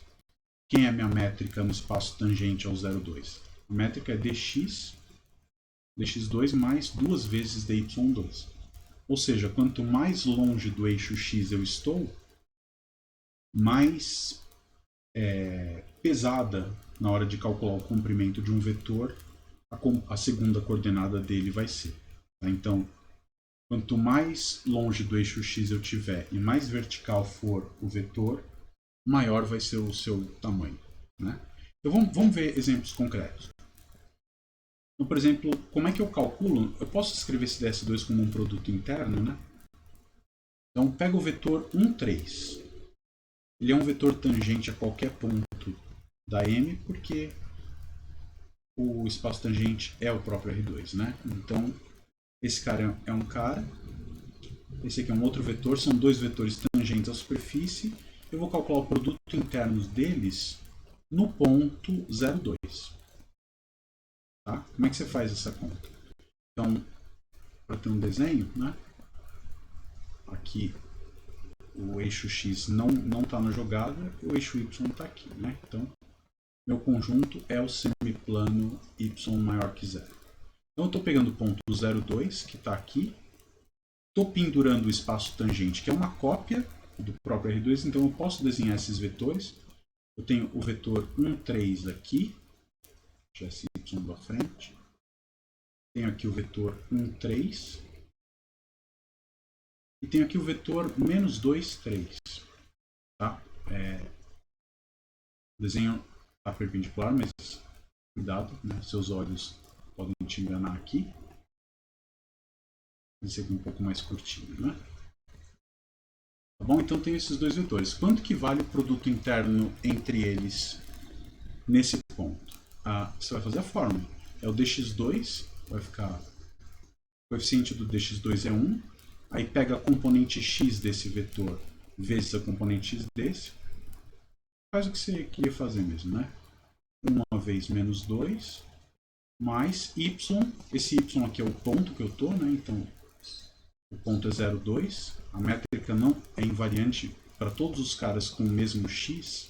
quem é a minha métrica no espaço tangente ao 0,2? A métrica é dx2 mais 2 vezes dy2. Ou seja, quanto mais longe do eixo x eu estou, mais pesada na hora de calcular o comprimento de um vetor, a segunda coordenada dele vai ser. Tá? Então, quanto mais longe do eixo x eu tiver e mais vertical for o vetor, maior vai ser o seu tamanho. Né? Então vamos ver exemplos concretos. Então, por exemplo, como é que eu calculo? Eu posso escrever esse ds2 como um produto interno, né? Então, pega o vetor 1, 3. Ele é um vetor tangente a qualquer ponto da M, porque o espaço tangente é o próprio R2, né? Então, esse cara é um cara, esse aqui é um outro vetor, são dois vetores tangentes à superfície. Eu vou calcular o produto interno deles no ponto 0,2. Tá? Como é que você faz essa conta? Então, para ter um desenho, né? Aqui o eixo X não está na jogada, o eixo Y está aqui. Né? Então, meu conjunto é o semiplano Y maior que zero. Então, eu estou pegando o ponto 0,2, que está aqui. Estou pendurando o espaço tangente, que é uma cópia do próprio R2, então eu posso desenhar esses vetores. Eu tenho o vetor 1, 3 aqui, deixa esse Y da frente. Tenho aqui o vetor 1, 3. E tenho aqui o vetor menos 2, 3. Tá? O desenho está perpendicular, mas cuidado, né? Seus olhos podem te enganar aqui. Esse aqui um pouco mais curtinho, né? Tá bom? Então tenho esses dois vetores. Quanto que vale o produto interno entre eles nesse ponto? Você vai fazer a fórmula. É o dx2, vai ficar... O coeficiente do dx2 é 1. Aí pega a componente x desse vetor vezes a componente x desse. Faz o que você queria fazer mesmo, né? 1 vezes menos 2, mais y. Esse y aqui é o ponto que eu estou, né? Então, o ponto é 0,2. A métrica não é invariante para todos os caras com o mesmo x.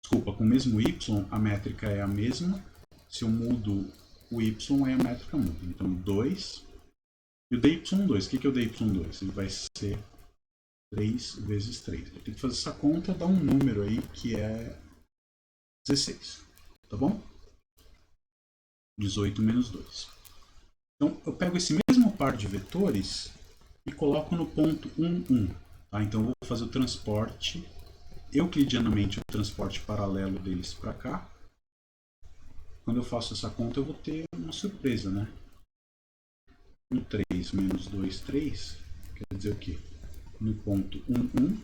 Desculpa, com o mesmo y, a métrica é a mesma. Se eu mudo o y, aí a métrica muda. Então, 2. E o dy2, o que é o dy2? Ele vai ser 3 vezes 3. Vou ter que fazer essa conta, dar um número aí que é 16. Tá bom? 18 menos 2. Então, eu pego esse mesmo par de vetores e coloco no ponto 1, 1. Tá? Então, eu vou fazer o transporte, euclidianamente, o transporte paralelo deles para cá. Quando eu faço essa conta, eu vou ter uma surpresa, né? 1, 3 menos 2, 3, quer dizer o quê? No ponto 1, 1.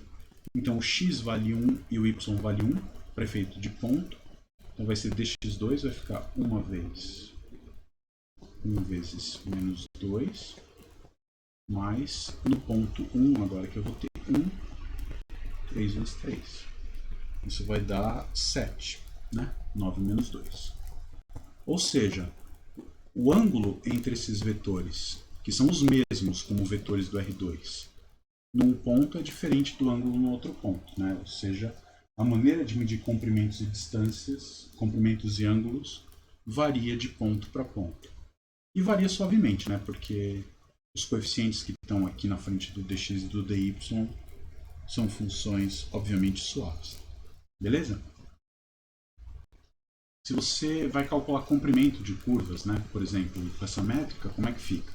Então, o x vale 1 e o y vale 1, para efeito de ponto. Então, vai ser dx2, vai ficar 1 vezes menos 2, mais, no ponto 1, agora que eu vou ter 1, 3 vezes 3. Isso vai dar 7, né? 9 menos 2. Ou seja, o ângulo entre esses vetores, que são os mesmos como vetores do R2, num ponto é diferente do ângulo no outro ponto, né? Ou seja, a maneira de medir comprimentos e distâncias, comprimentos e ângulos, varia de ponto para ponto. E varia suavemente, né? Porque os coeficientes que estão aqui na frente do dx e do dy são funções, obviamente, suaves. Beleza? Se você vai calcular comprimento de curvas, né? Por exemplo, com essa métrica, como é que fica?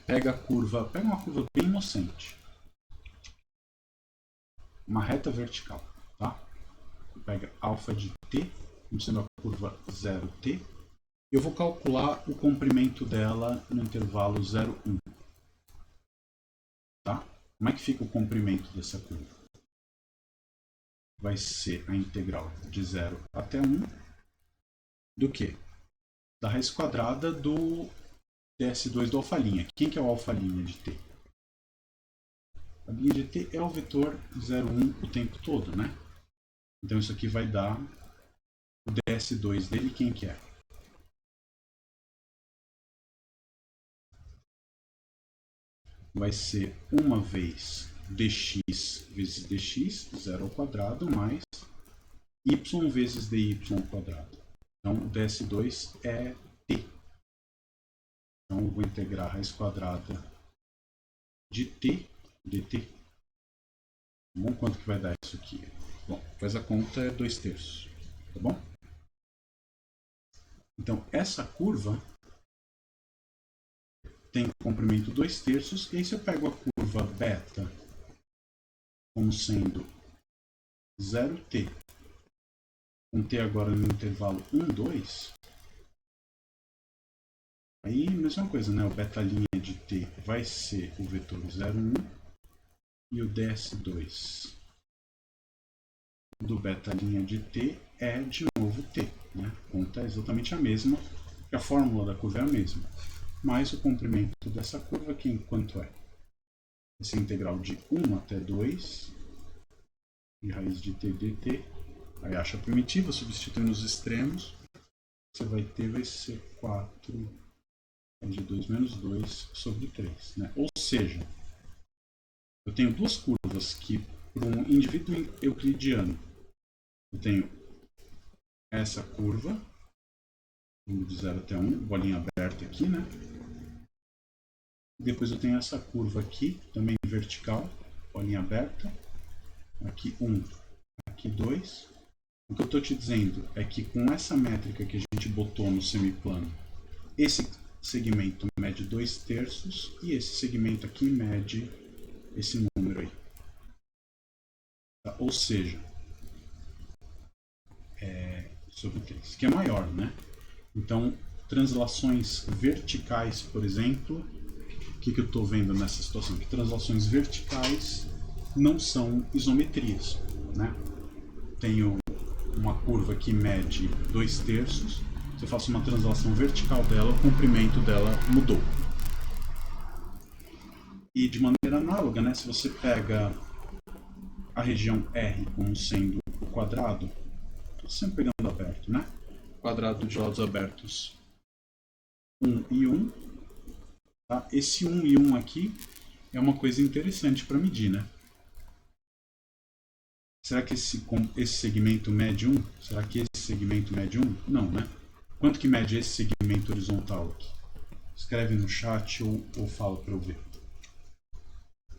Pega uma curva bem inocente. Uma reta vertical, tá? Pega alfa de t, sendo a curva 0t. Eu vou calcular o comprimento dela no intervalo 0, 1. Como é que fica o comprimento dessa curva? Vai ser a integral de 0 até 1 do quê? Da raiz quadrada do ds2 do alfa'. Quem que é o alfa' de t? A linha de t é o vetor 0, 1 o tempo todo, né? Então isso aqui vai dar o ds2 dele, quem que é? Vai ser uma vez dx vezes dx, 0 ao quadrado, mais y vezes dy ao quadrado. Então o ds2 é t. Então eu vou integrar a raiz quadrada de t dt. Bom, quanto que vai dar isso aqui? Bom, faz a conta, é 2/3, tá bom? Então, essa curva tem comprimento 2/3, e aí se eu pego a curva beta como sendo 0t, com t agora no intervalo 1, 2, aí mesma coisa, né? O beta' de t vai ser o vetor 0, 1, e o ds2 do beta' de t é de novo t, né? A conta é exatamente a mesma, a fórmula da curva é a mesma, mas o comprimento dessa curva aqui quanto é? Essa integral de 1 até 2 de raiz de t dt, aí acha a primitiva, substitui nos extremos, você vai ter, vai ser 4 de 2 menos 2 sobre 3, né? Ou seja, eu tenho duas curvas que, para um indivíduo euclidiano, eu tenho essa curva, indo de 0 até 1, bolinha aberta aqui, né? Depois eu tenho essa curva aqui, também vertical, bolinha aberta, aqui 1, aqui 2. O que eu estou te dizendo é que com essa métrica que a gente botou no semiplano, esse segmento mede 2/3 e esse segmento aqui mede esse número aí. Tá? Ou seja, sobre 3, que é maior, né? Então, translações verticais, por exemplo, o que eu estou vendo nessa situação? Que translações verticais não são isometrias, né? Tenho uma curva que mede 2/3, se eu faço uma translação vertical dela, o comprimento dela mudou. E de maneira análoga, né, se você pega a região R como sendo o quadrado, estou sempre pegando aberto, né? Quadrado de lados abertos 1 e 1. Tá? Esse 1 e 1 aqui é uma coisa interessante para medir, né? Será que esse segmento mede 1? Será que esse segmento mede 1? Não, né? Quanto que mede esse segmento horizontal aqui? Escreve no chat ou fala para eu ver.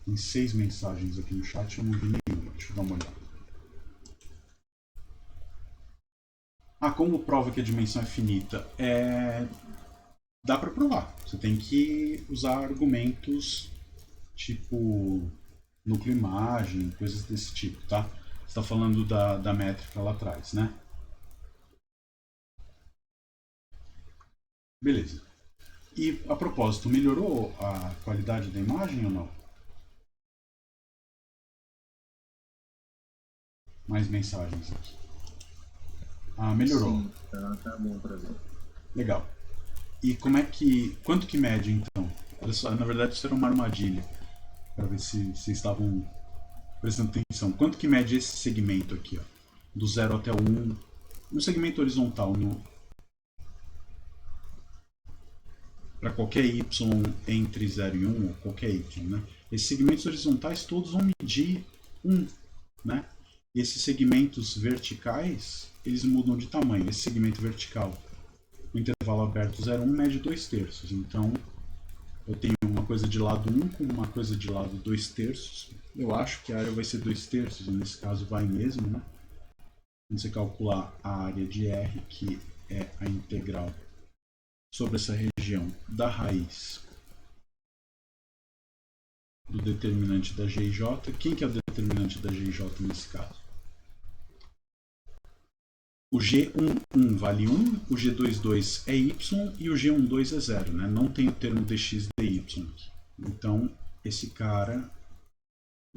Tem 6 mensagens aqui no chat, eu não vi nenhuma. Deixa eu dar uma olhada. Ah, como prova que a dimensão é finita? Dá para provar. Você tem que usar argumentos tipo núcleo-imagem, coisas desse tipo, tá? Você está falando da métrica lá atrás, né? Beleza. E, a propósito, melhorou a qualidade da imagem ou não? Mais mensagens aqui. Ah, melhorou. Sim, tá bom para ver. Legal. E quanto que mede então? Olha só, na verdade isso era uma armadilha, para ver se vocês estavam prestando atenção. Quanto que mede esse segmento aqui, ó? Do 0 até o 1, no segmento horizontal, para qualquer y entre 0 e 1, ou qualquer y, né? Esses segmentos horizontais todos vão medir 1, né? E esses segmentos verticais, eles mudam de tamanho. Esse segmento vertical, no intervalo aberto 0, 1, mede 2/3. Então, eu tenho uma coisa de lado 1 com uma coisa de lado 2/3. Eu acho que a área vai ser 2/3, e nesse caso vai mesmo, né? Quando você calcular a área de R, que é a integral sobre essa região da raiz do determinante da GJ. Quem que é o determinante da GJ nesse caso? O G11 vale 1, o G22 é y e o G12 é 0, né? Não tem o termo dx dy aqui. Então, esse cara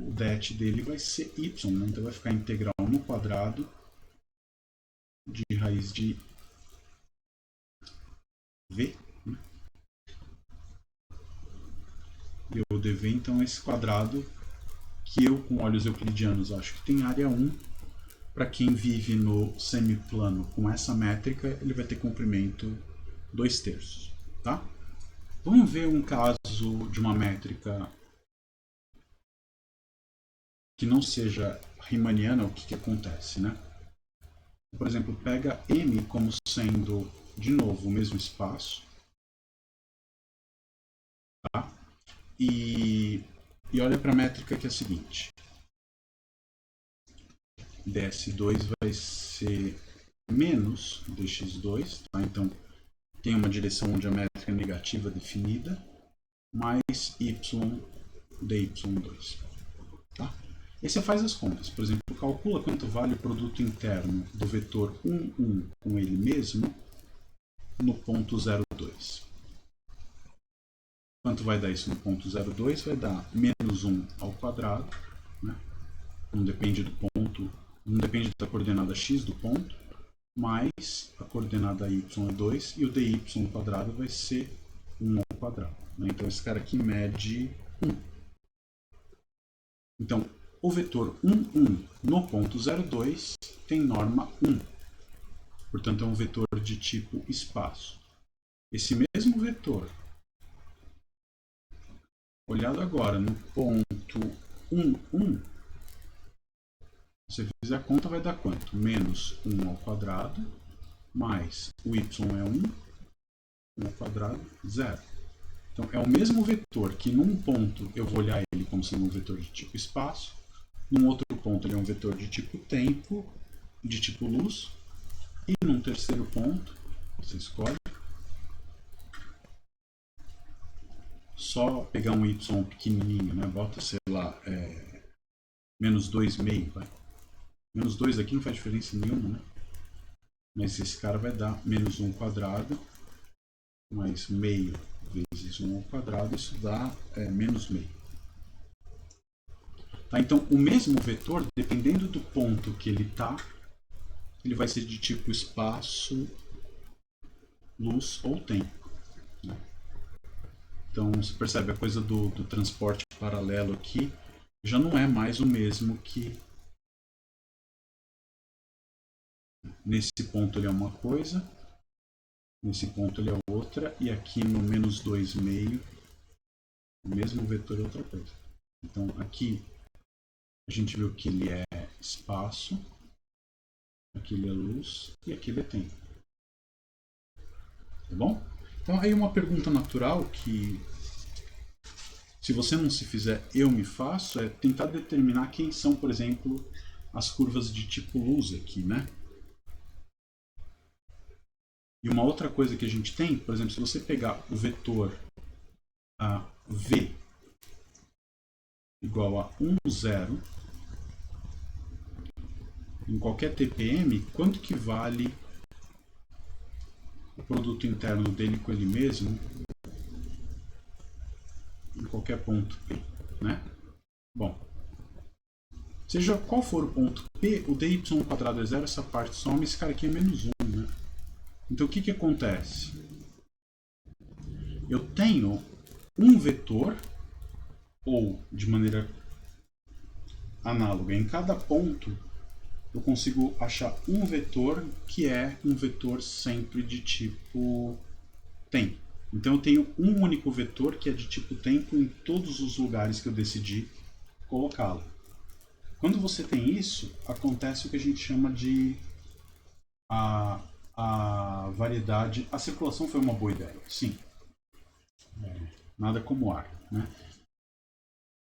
o det dele vai ser y, né? Então vai ficar integral no quadrado de raiz de v, né? E o dv, então, é esse quadrado que eu, com olhos euclidianos, acho que tem área 1. Para quem vive no semiplano com essa métrica, ele vai ter comprimento 2/3, tá? Vamos ver um caso de uma métrica que não seja riemanniana, o que acontece, né? Por exemplo, pega M como sendo, de novo, o mesmo espaço, tá? E olha para a métrica que é a seguinte. ds2 vai ser menos dx2, tá? Então tem uma direção onde a métrica é negativa definida, mais y dy2. Tá? E você faz as contas. Por exemplo, calcula quanto vale o produto interno do vetor 1, 1 com ele mesmo no ponto 0,2. Quanto vai dar isso no ponto 0,2? Vai dar menos 1 ao quadrado, né? Não depende do ponto, não depende da coordenada x do ponto, mais a coordenada y é 2, e o dy ao quadrado vai ser 1 ao quadrado. Né? Então esse cara aqui mede 1. Então, o vetor 1, 1 no ponto 0,2 tem norma 1. Portanto, é um vetor de tipo espaço. Esse mesmo vetor, olhado agora no ponto 1, 1, se você fizer a conta, vai dar quanto? Menos 1 ao quadrado, mais o y é 1 ao quadrado, 0. Então, é o mesmo vetor que num ponto eu vou olhar ele como sendo um vetor de tipo espaço, num outro ponto ele é um vetor de tipo tempo, de tipo luz, e num terceiro ponto, você escolhe, só pegar um y pequenininho, né? Bota, sei lá, menos 2,5, vai. Menos 2 aqui não faz diferença nenhuma, né? Mas esse cara vai dar menos 1 ao quadrado, mais meio vezes 1 ao quadrado, isso dá menos meio. Tá? Então, o mesmo vetor, dependendo do ponto que ele está, ele vai ser de tipo espaço, luz ou tempo. Né? Então, você percebe a coisa do transporte paralelo aqui já não é mais o mesmo que nesse ponto ele é uma coisa, nesse ponto ele é outra, e aqui no menos 2,5 o mesmo vetor é outra coisa. Então, aqui a gente viu que ele é espaço, aqui ele é luz e aqui ele é tempo. Tá bom? Então, aí uma pergunta natural que, se você não se fizer, eu me faço, é tentar determinar quem são, por exemplo, as curvas de tipo luz aqui, né? E uma outra coisa que a gente tem, por exemplo, se você pegar o vetor V igual a 1, 0, em qualquer TPM, quanto que vale o produto interno dele com ele mesmo em qualquer ponto P, né? Bom, seja qual for o ponto P, o dy ao quadrado é 0, essa parte some, esse cara aqui é menos 1, né? Então, o que acontece? Eu tenho um vetor, ou de maneira análoga, em cada ponto eu consigo achar um vetor que é um vetor sempre de tipo tempo. Então, eu tenho um único vetor que é de tipo tempo em todos os lugares que eu decidi colocá-lo. Quando você tem isso, acontece o que a gente chama de a variedade. A circulação foi uma boa ideia, sim. Nada como ar, né?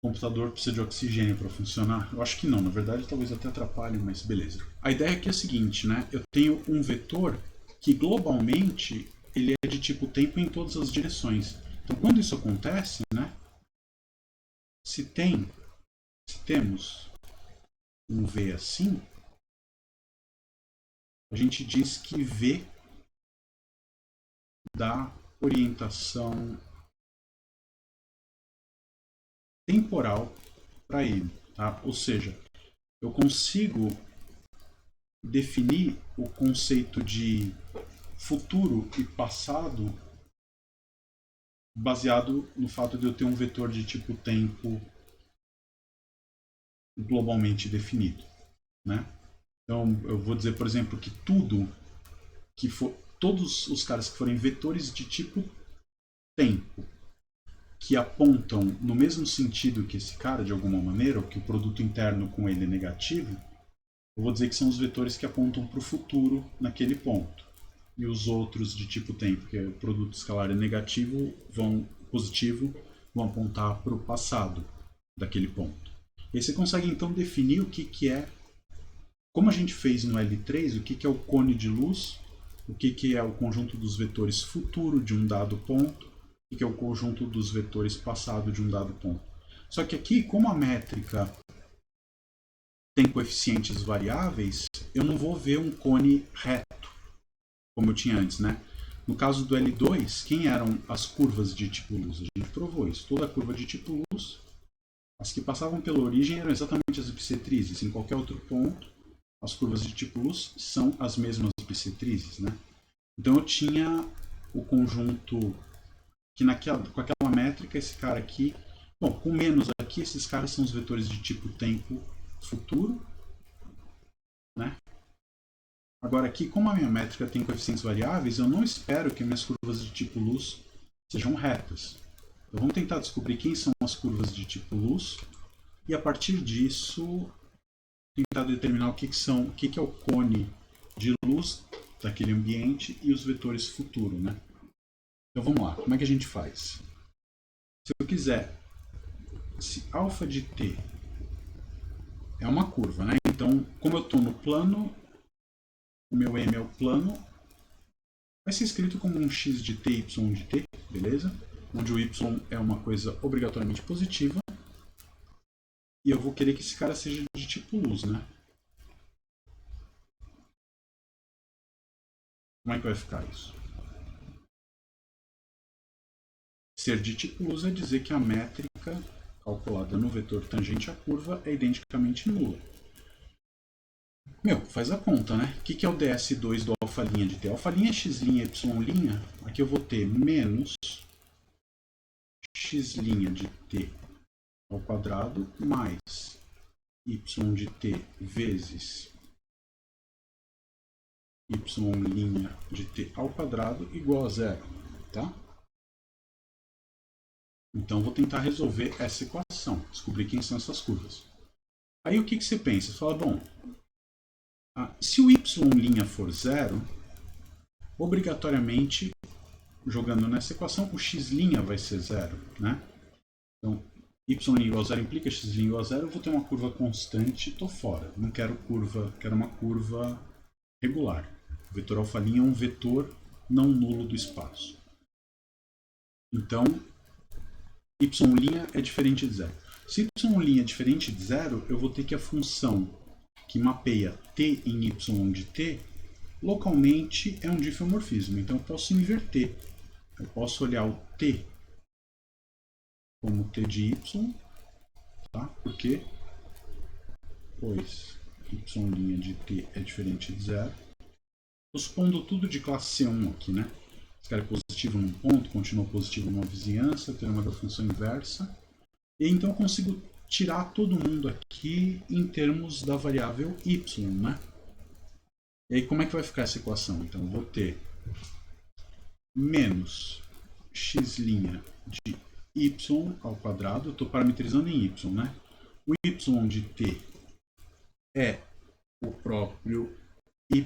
O computador precisa de oxigênio para funcionar? Eu acho que não, na verdade talvez até atrapalhe, mas beleza. A ideia aqui é a seguinte, né? Eu tenho um vetor que globalmente ele é de tipo tempo em todas as direções. Então, quando isso acontece, né? Se temos um V assim, a gente diz que V dá orientação temporal para ele. Tá? Ou seja, eu consigo definir o conceito de futuro e passado baseado no fato de eu ter um vetor de tipo tempo globalmente definido, né? Então, eu vou dizer, por exemplo, que tudo que for, todos os caras que forem vetores de tipo tempo, que apontam no mesmo sentido que esse cara, de alguma maneira, ou que o produto interno com ele é negativo, eu vou dizer que são os vetores que apontam para o futuro naquele ponto. E os outros de tipo tempo, que é o produto escalar é negativo, positivo, vão apontar para o passado daquele ponto. E aí você consegue então definir o que é, como a gente fez no L3, o que é o cone de luz, o que é o conjunto dos vetores futuro de um dado ponto, o que é o conjunto dos vetores passado de um dado ponto. Só que aqui, como a métrica tem coeficientes variáveis, eu não vou ver um cone reto, como eu tinha antes, né? No caso do L2, quem eram as curvas de tipo luz? A gente provou isso. Toda curva de tipo luz, as que passavam pela origem eram exatamente as bissetrizes. Em qualquer outro ponto, as curvas de tipo luz são as mesmas bissetrizes, né? Então eu tinha o conjunto que com aquela métrica, esse cara aqui... Bom, com menos aqui, esses caras são os vetores de tipo tempo futuro, né? Agora aqui, como a minha métrica tem coeficientes variáveis, eu não espero que minhas curvas de tipo luz sejam retas. Então vamos tentar descobrir quem são as curvas de tipo luz e a partir disso tentar determinar o que é o cone de luz daquele ambiente e os vetores futuro, né? Então vamos lá, como é que a gente faz? Se eu quiser, se alfa de t é uma curva, né? Então, como eu estou no plano, o meu m é o plano, vai ser escrito como um x de t, y de t, beleza? Onde o y é uma coisa obrigatoriamente positiva. E eu vou querer que esse cara seja de tipo luz, né? Como é que vai ficar isso? Ser de tipo luz é dizer que a métrica calculada no vetor tangente à curva é identicamente nula. Meu, faz a conta, né? O que é o ds2 do alfa' de t? Alfa' é x', y'. Aqui eu vou ter menos x' de t ao quadrado mais y de t vezes y' de t ao quadrado igual a zero, tá? Então vou tentar resolver essa equação, descobrir quem são essas curvas. Aí o que você pensa? Você fala, bom, se o y' for zero, obrigatoriamente, jogando nessa equação, o x' vai ser zero, né? Então, y igual a zero implica x' igual a zero, eu vou ter uma curva constante e estou fora. Não quero curva, quero uma curva regular. O vetor alfa' é um vetor não nulo do espaço. Então, y' é diferente de zero. Se y' é diferente de zero, eu vou ter que a função que mapeia t em y de t, localmente é um diffeomorfismo. Então eu posso inverter. Eu posso olhar o t como t de y, tá? Por quê? Pois y' de t é diferente de zero. Estou supondo tudo de classe C1 aqui, né? Esse cara é positivo num ponto, continua positivo numa vizinhança, teorema da função inversa. E então eu consigo tirar todo mundo aqui em termos da variável y, né? E aí como é que vai ficar essa equação? Então eu vou ter menos x' de y ao quadrado, eu estou parametrizando em y, né? O y de t é o próprio y.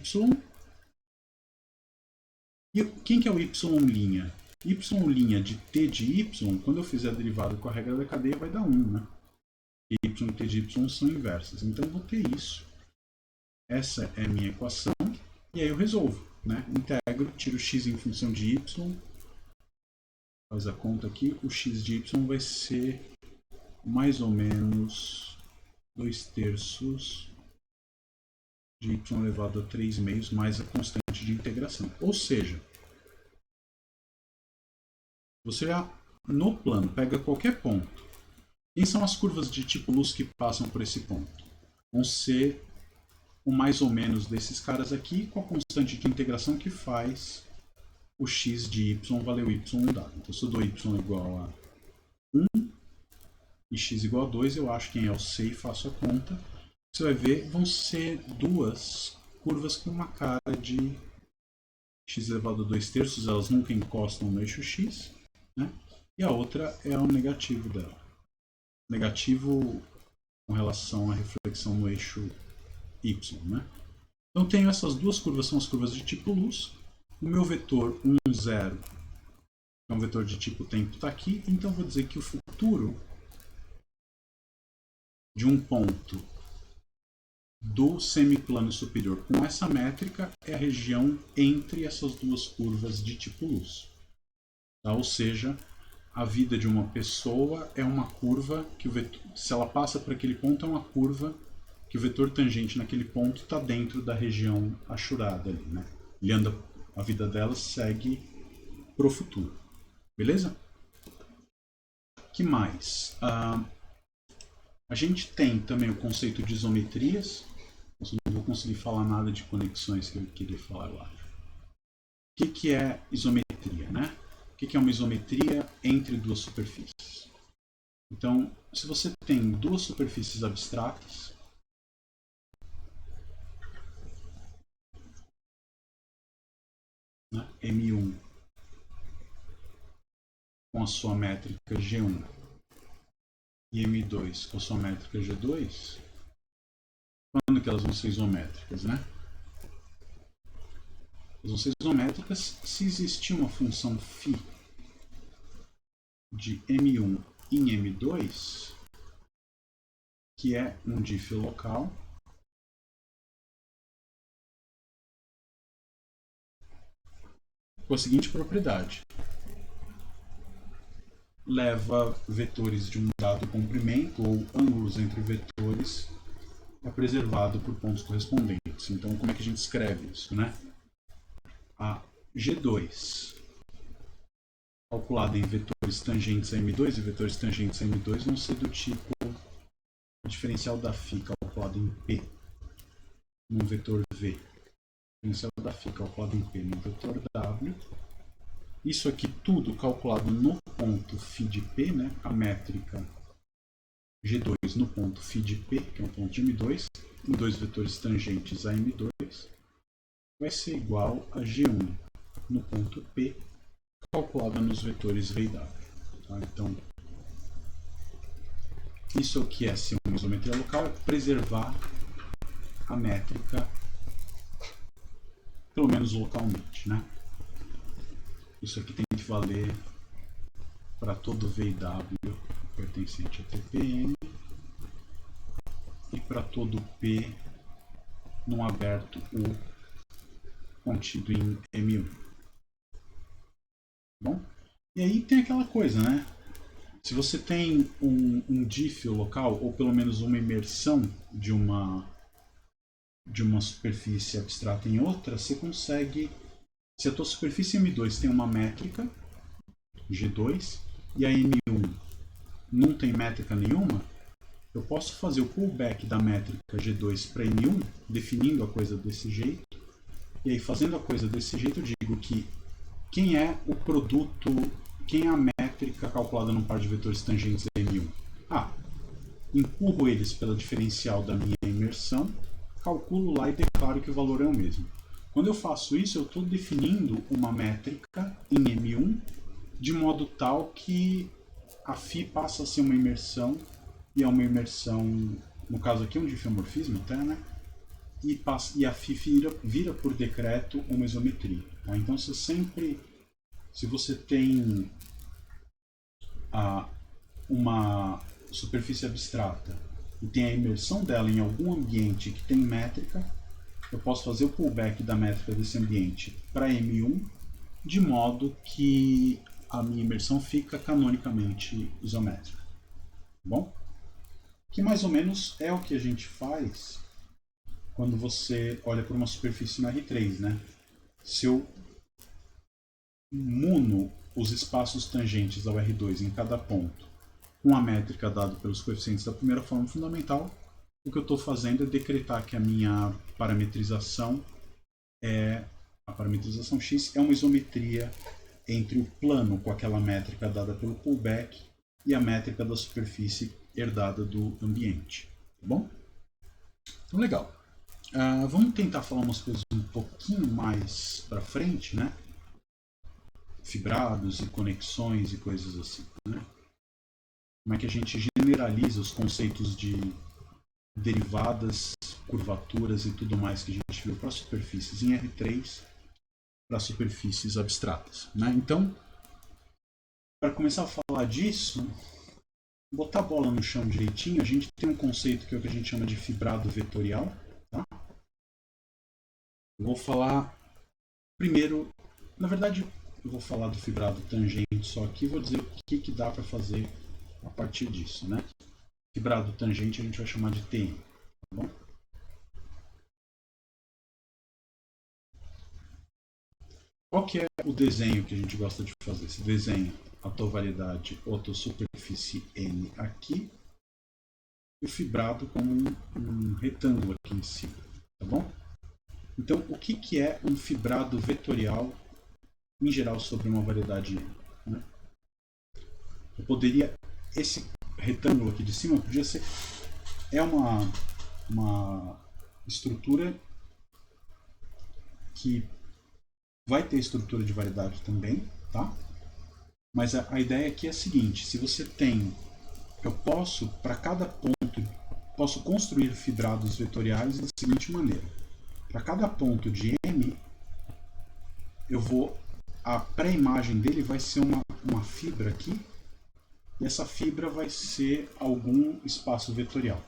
E quem que é o y'? Y' de t de y, quando eu fizer a derivada com a regra da cadeia, vai dar 1, né? Y e t de y são inversas. Então eu vou ter isso. Essa é a minha equação. E aí eu resolvo, né? Integro, tiro x em função de y. Faz a conta aqui. O x de y vai ser mais ou menos 2/3 de y elevado a 3 meios mais a constante de integração. Ou seja, você já no plano pega qualquer ponto Quem são as curvas de tipo luz que passam por esse ponto? Vão ser o mais ou menos desses caras aqui, com a constante de integração que faz o x de y valer o y dado. Então, se eu dou y igual a 1 e x igual a 2, eu acho quem é o c e faço a conta. Você vai ver, vão ser duas curvas com uma cara de x elevado a 2/3, elas nunca encostam no eixo x, né? E a outra é o negativo dela. Negativo com relação à reflexão no eixo y, né? Então tenho essas duas curvas, são as curvas de tipo luz. O meu vetor 1, 0, que é um vetor de tipo tempo, está aqui. Então vou dizer que o futuro de um ponto do semiplano superior com essa métrica é a região entre essas duas curvas de tipo luz. Tá? Ou seja, a vida de uma pessoa é uma curva que o vetor, se ela passa por aquele ponto, é uma curva que o vetor tangente naquele ponto está dentro da região achurada ali, né? Ele anda, a vida dela segue pro futuro. Beleza? Que mais? A gente tem também o conceito de isometrias. Eu não vou conseguir falar nada de conexões que eu queria falar lá. O que é isometria, né? O que é uma isometria entre duas superfícies? Então, se você tem duas superfícies abstratas, né, M1 com a sua métrica G1 e M2 com a sua métrica G2, quando que elas vão ser isométricas, né? Elas vão ser isométricas se existir uma função φ de M1 em M2, que é um diff local, com a seguinte propriedade: leva vetores de um dado comprimento ou ângulos entre vetores é preservado por pontos correspondentes. Então, como é que a gente escreve isso, né? A G2 calculada em vetores tangentes a M2 e vetores tangentes a M2 vão ser do tipo diferencial da φ calculado em P num vetor V, diferencial da φ calculado em P num vetor W. Isso aqui tudo calculado no ponto φ de P, né? A métrica G2 no ponto φ de P, que é um ponto de M2, em dois vetores tangentes a M2, vai ser igual a G1 no ponto P, calculada nos vetores V e W. Tá? Então, isso é o que é ser uma isometria local, é preservar a métrica, pelo menos localmente, né? Isso aqui tem que valer para todo V e W pertencente a TPM e para todo P num aberto U contido em M1. Bom? E aí tem aquela coisa, né? Se você tem um diff local, ou pelo menos uma imersão de uma superfície abstrata em outra, você consegue... Se a tua superfície M2 tem uma métrica, G2, e a M1 não tem métrica nenhuma, eu posso fazer o pullback da métrica G2 para M1, definindo a coisa desse jeito, e aí fazendo a coisa desse jeito eu digo que quem é o produto, quem é a métrica calculada num par de vetores tangentes a M1? Empurro eles pela diferencial da minha imersão, calculo lá e declaro que o valor é o mesmo. Quando eu faço isso, eu estou definindo uma métrica em M1 de modo tal que a φ passa a ser uma imersão, e é uma imersão, no caso aqui é um diffeomorfismo até, né? E a φ vira por decreto uma isometria. Tá? Então se você tem uma superfície abstrata e tem a imersão dela em algum ambiente que tem métrica, eu posso fazer o pullback da métrica desse ambiente para M1, de modo que a minha imersão fica canonicamente isométrica. Bom? Que mais ou menos é o que a gente faz quando você olha para uma superfície no R3, né? Se eu muno os espaços tangentes ao R2 em cada ponto com a métrica dada pelos coeficientes da primeira forma fundamental, o que eu estou fazendo é decretar que a minha parametrização a parametrização X é uma isometria entre o plano com aquela métrica dada pelo pullback e a métrica da superfície herdada do ambiente. Tá bom? Então, legal. Vamos tentar falar umas coisas um pouquinho mais para frente, né? Fibrados e conexões e coisas assim, né? Como é que a gente generaliza os conceitos de derivadas, curvaturas e tudo mais que a gente viu para superfícies em R3 para superfícies abstratas, né? Então, para começar a falar disso, botar a bola no chão direitinho, a gente tem um conceito que é o que a gente chama de fibrado vetorial. Tá? Eu vou falar primeiro, na verdade, eu vou falar do fibrado tangente só aqui, vou dizer o que dá para fazer a partir disso, né? Fibrado tangente a gente vai chamar de TM, tá bom? Qual que é o desenho que a gente gosta de fazer? Você desenha a tua variedade ou a tua superfície N aqui e o fibrado como um retângulo aqui em cima, tá bom? Então, o que é um fibrado vetorial em geral sobre uma variedade N? Né? Eu poderia, esse retângulo aqui de cima podia ser, é uma estrutura que vai ter estrutura de variedade também, tá? Mas a ideia aqui é a seguinte: se você tem, eu posso, para cada ponto, posso construir fibrados vetoriais da seguinte maneira: para cada ponto de M, a pré-imagem dele vai ser uma fibra aqui, e essa fibra vai ser algum espaço vetorial,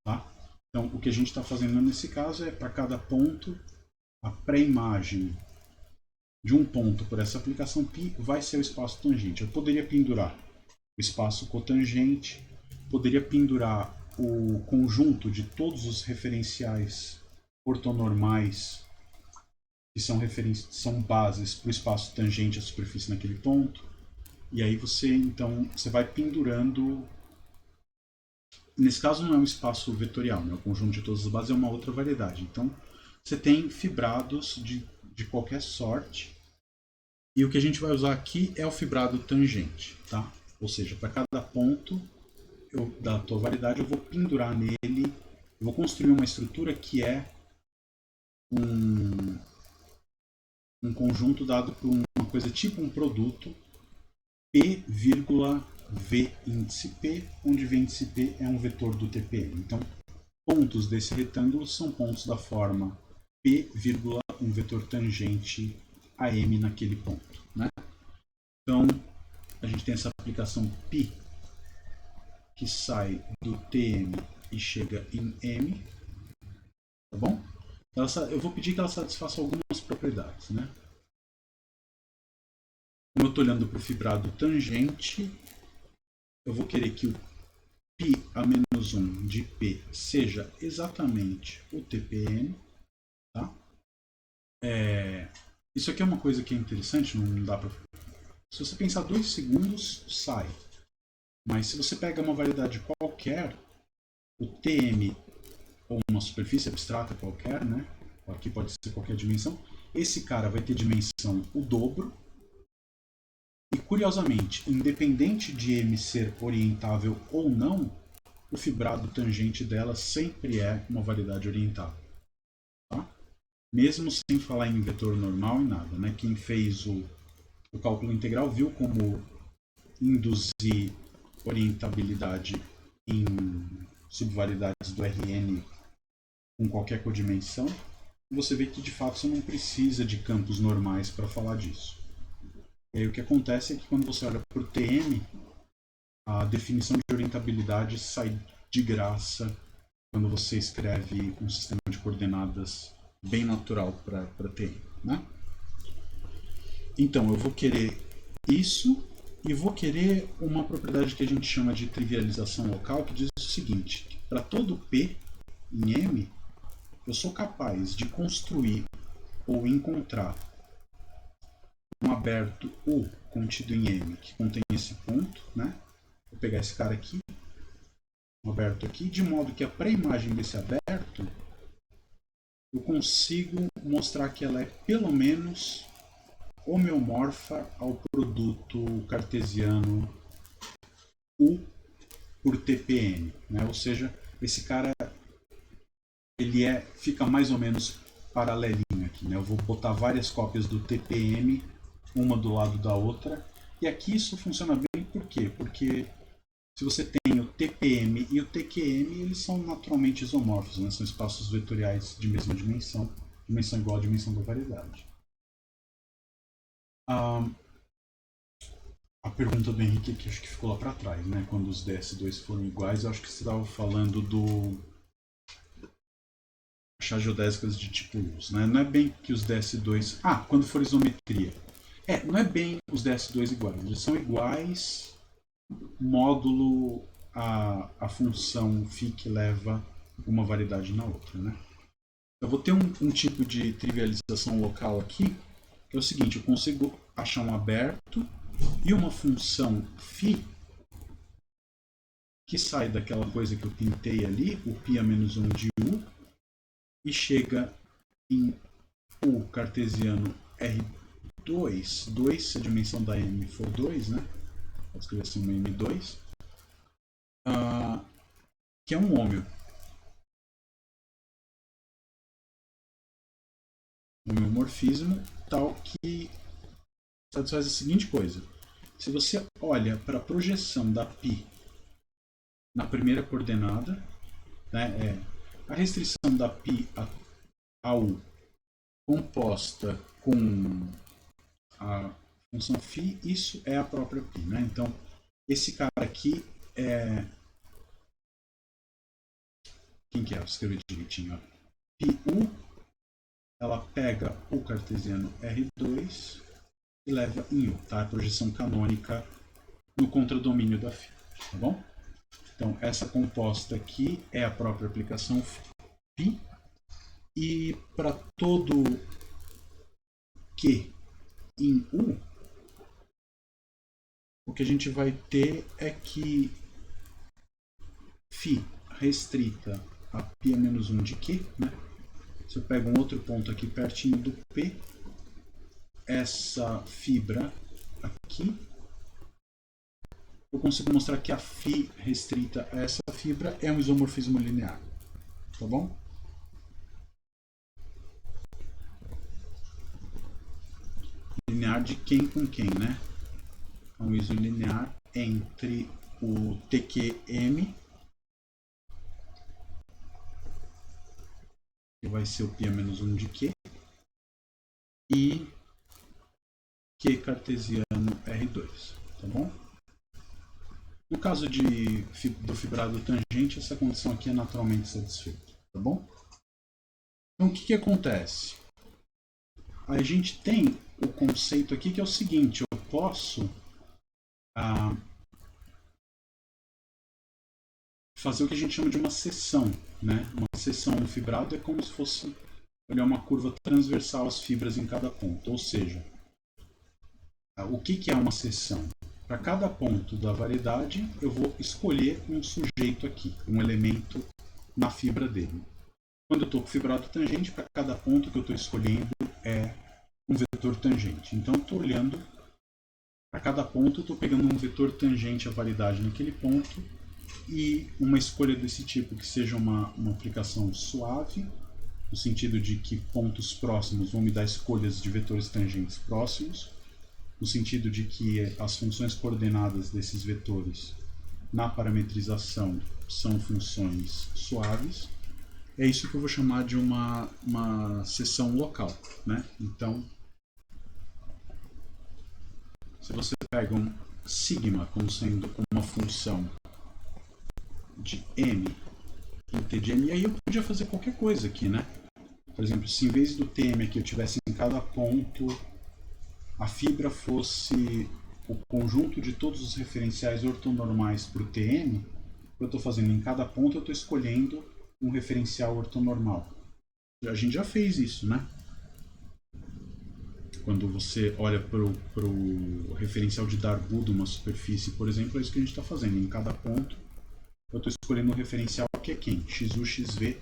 tá? Então, o que a gente está fazendo nesse caso é, para cada ponto, a pré-imagem de um ponto por essa aplicação π vai ser o espaço tangente. Eu poderia pendurar o espaço cotangente, poderia pendurar o conjunto de todos os referenciais ortonormais que são bases para o espaço tangente à superfície naquele ponto. E aí você vai pendurando. Nesse caso não é um espaço vetorial, né? O conjunto de todas as bases é uma outra variedade. Então você tem fibrados de qualquer sorte, e o que a gente vai usar aqui é o fibrado tangente, tá? Ou seja, para cada ponto da tua variedade eu vou pendurar nele, eu vou construir uma estrutura que é um conjunto dado por uma coisa tipo um produto P, V índice P, onde V índice P é um vetor do TPM. Então, pontos desse retângulo são pontos da forma P, um vetor tangente a M naquele ponto, né? Então, a gente tem essa aplicação π que sai do TM e chega em M, tá bom? Eu vou pedir que ela satisfaça algumas propriedades, né? Como eu estou olhando para o fibrado tangente, eu vou querer que o π a menos 1 de P seja exatamente o TPM, tá? Isso aqui é uma coisa que é interessante, não dá para... Se você pensar 2 segundos, sai. Mas se você pega uma variedade qualquer, o TM, ou uma superfície abstrata qualquer, né? Aqui pode ser qualquer dimensão, esse cara vai ter dimensão o dobro. E curiosamente, independente de M ser orientável ou não, o fibrado tangente dela sempre é uma variedade orientável. Tá? Mesmo sem falar em vetor normal e nada, né? Quem fez o cálculo integral viu como induzir orientabilidade em subvariedades do Rn com qualquer codimensão. Você vê que de fato você não precisa de campos normais para falar disso. E aí o que acontece é que quando você olha para o TM, a definição de orientabilidade sai de graça quando você escreve um sistema de coordenadas bem natural para TM, né? Então, eu vou querer isso e vou querer uma propriedade que a gente chama de trivialização local, que diz o seguinte: para todo P em M, eu sou capaz de construir ou encontrar um aberto U contido em M que contém esse ponto, né? Eu pegar esse cara aqui, aberto aqui, de modo que a pré-imagem desse aberto eu consigo mostrar que ela é pelo menos homeomorfa ao produto cartesiano U por TPM, né? Ou seja, esse cara ele fica mais ou menos paralelinho aqui, né? Eu vou botar várias cópias do TPM, uma do lado da outra, e aqui isso funciona bem por quê? Porque se você tem o TPM e o TQM, eles são naturalmente isomorfos, né? São espaços vetoriais de mesma dimensão igual à dimensão da variedade. A pergunta do Henrique aqui acho que ficou lá para trás, né? Quando os DS2 foram iguais, eu acho que você estava falando do achar geodésicas de tipo luz, né? Não é bem que os DS2... quando for isometria. Não é bem os DS2 iguais. Eles são iguais módulo a função φ que leva uma variedade na outra, né? Eu vou ter um tipo de trivialização local aqui, que é o seguinte, eu consigo achar um aberto e uma função φ que sai daquela coisa que eu pintei ali, o π-1 de U, e chega em U cartesiano R2, 2 se a dimensão da M for 2, né? Vou escrever assim uma M2, que é um hômeo. Homeomorfismo tal que satisfaz a seguinte coisa. Se você olha para a projeção da π na primeira coordenada, né, a restrição da π a U composta com a função φ, isso é a própria π, né? Então, esse cara aqui é... Quem que é? Vou escrever direitinho. πU, ela pega o cartesiano R2 e leva em U, tá? A projeção canônica no contradomínio da φ, tá bom? Então, essa composta aqui é a própria aplicação φ, e para todo Q em U, o que a gente vai ter é que φ restrita a π-1 de Q, né? Se eu pego um outro ponto aqui pertinho do P, essa fibra aqui, eu consigo mostrar que a φ restrita a essa fibra é um isomorfismo linear, tá bom? Linear de quem com quem, né? É um iso linear entre o TQM, que vai ser o π-1 de Q, e Q cartesiano R2, tá bom? No caso do fibrado tangente, essa condição aqui é naturalmente satisfeita, tá bom? Então, o que acontece? A gente tem o conceito aqui que é o seguinte, eu posso fazer o que a gente chama de uma seção, né? Uma seção no fibrado é como se fosse olhar uma curva transversal às fibras em cada ponto, ou seja, o que é uma seção? Para cada ponto da variedade, eu vou escolher um sujeito aqui, um elemento na fibra dele. Quando eu estou com fibrado tangente, para cada ponto que eu estou escolhendo é um vetor tangente. Então, eu estou olhando para cada ponto, eu estou pegando um vetor tangente à variedade naquele ponto e uma escolha desse tipo que seja uma aplicação suave, no sentido de que pontos próximos vão me dar escolhas de vetores tangentes próximos, no sentido de que as funções coordenadas desses vetores na parametrização são funções suaves. É isso que eu vou chamar de uma seção local, né? Então, se você pega um sigma como sendo uma função de m em t de m, e aí eu podia fazer qualquer coisa aqui, né? Por exemplo, se em vez do tm aqui eu tivesse em cada ponto a fibra fosse o conjunto de todos os referenciais ortonormais para o TM, o que eu estou fazendo em cada ponto, eu estou escolhendo um referencial ortonormal. A gente já fez isso, né? Quando você olha para o referencial de Darboux de uma superfície, por exemplo, é isso que a gente está fazendo. Em cada ponto, eu estou escolhendo o referencial que é quem? XU, XV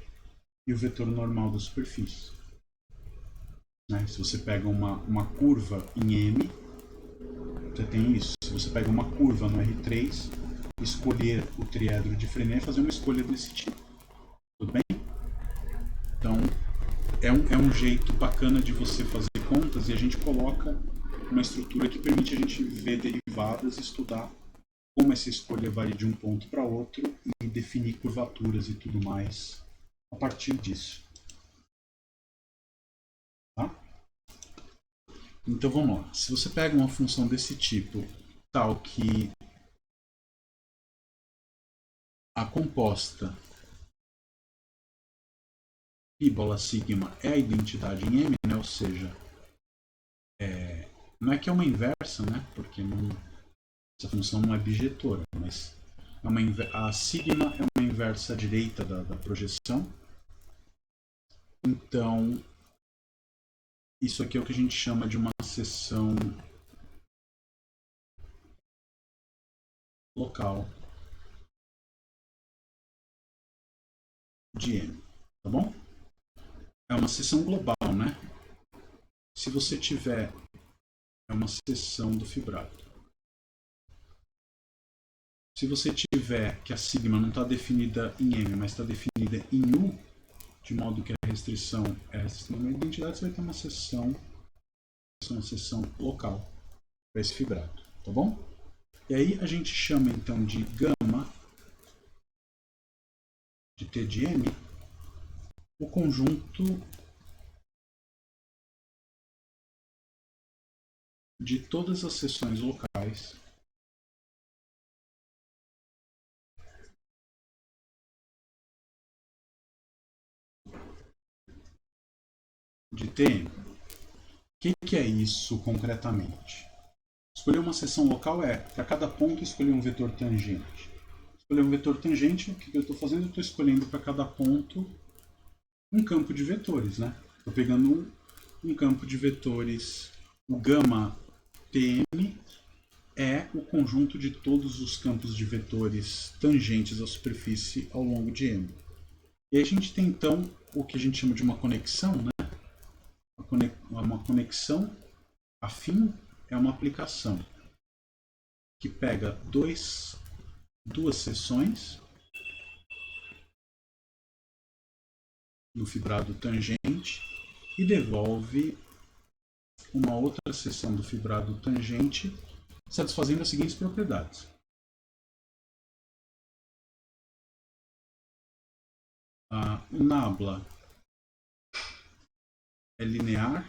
e o vetor normal da superfície. Né? Se você pega uma curva em M, você tem isso. Se você pega uma curva no R3, escolher o triedro de Frenet é fazer uma escolha desse tipo. Tudo bem? Então, é um jeito bacana de você fazer contas e a gente coloca uma estrutura que permite a gente ver derivadas e estudar como essa escolha varia de um ponto para outro e definir curvaturas e tudo mais a partir disso. Tá? Então vamos lá. Se você pega uma função desse tipo, tal que a composta π bola sigma é a identidade em M, né? Ou seja, não é que é uma inversa, né? Porque essa função não é bijetora, mas a sigma é uma inversa direita da projeção. Então, isso aqui é o que a gente chama de uma seção local de M, tá bom? É uma seção global, né? Se você tiver, é uma seção do fibrado. Se você tiver que a sigma não está definida em M, mas está definida em U, de modo que a restrição é a restrição da identidade, você vai ter uma seção local para esse fibrado, tá bom? E aí a gente chama então de gama de T de M o conjunto de todas as seções locais de TM. O que é isso concretamente? Escolher uma seção local é, para cada ponto, escolher um vetor tangente. Escolher um vetor tangente, o que eu estou fazendo? Eu estou escolhendo para cada ponto um campo de vetores, né? Estou pegando um campo de vetores, o gama TM é o conjunto de todos os campos de vetores tangentes à superfície ao longo de M. E aí a gente tem então o que a gente chama de uma conexão, né? Uma conexão afim é uma aplicação que pega duas seções no fibrado tangente e devolve uma outra seção do fibrado tangente satisfazendo as seguintes propriedades. O nabla é linear,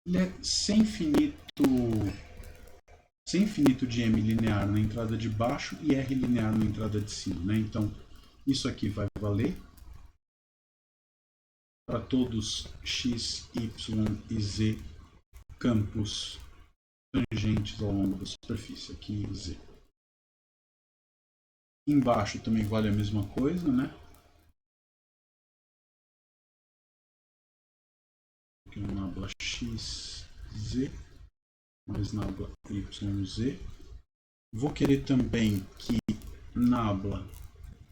ele é sem infinito de M linear na entrada de baixo e R linear na entrada de cima, né? Então, isso aqui vai valer para todos x, y e z campos tangentes ao longo da superfície, aqui z. Embaixo também vale a mesma coisa, né? Aqui é um nabla x, z, mais nabla y, z. Vou querer também que nabla,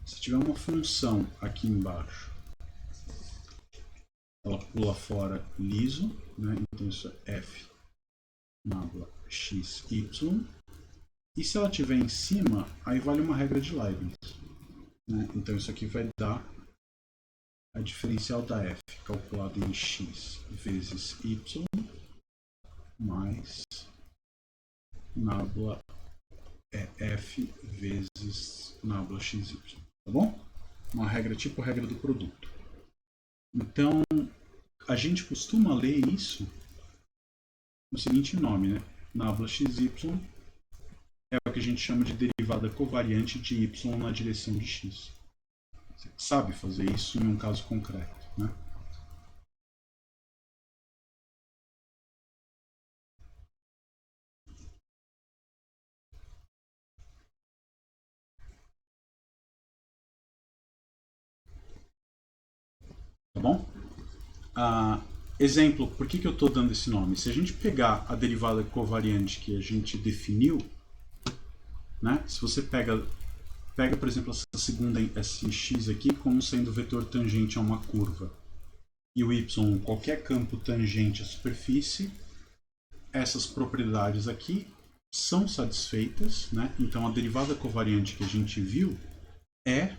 se tiver uma função aqui embaixo, ela pula fora liso, né? Então isso é f nabla x, y. E se ela estiver em cima, aí vale uma regra de Leibniz, né? Então isso aqui vai dar a diferencial da f calculada em x vezes y mais nabla é f vezes nabla xy, tá bom? Uma regra tipo regra do produto. Então, a gente costuma ler isso no seguinte nome, né? Nabla xy é o que a gente chama de derivada covariante de y na direção de x. Você sabe fazer isso em um caso concreto, né? Tá bom? exemplo, por que eu estou dando esse nome? Se a gente pegar a derivada covariante que a gente definiu, né? Se você pega, por exemplo, essa segunda, esse x aqui como sendo vetor tangente a uma curva, e o y, qualquer campo tangente à superfície, essas propriedades aqui são satisfeitas, né? Então a derivada covariante que a gente viu é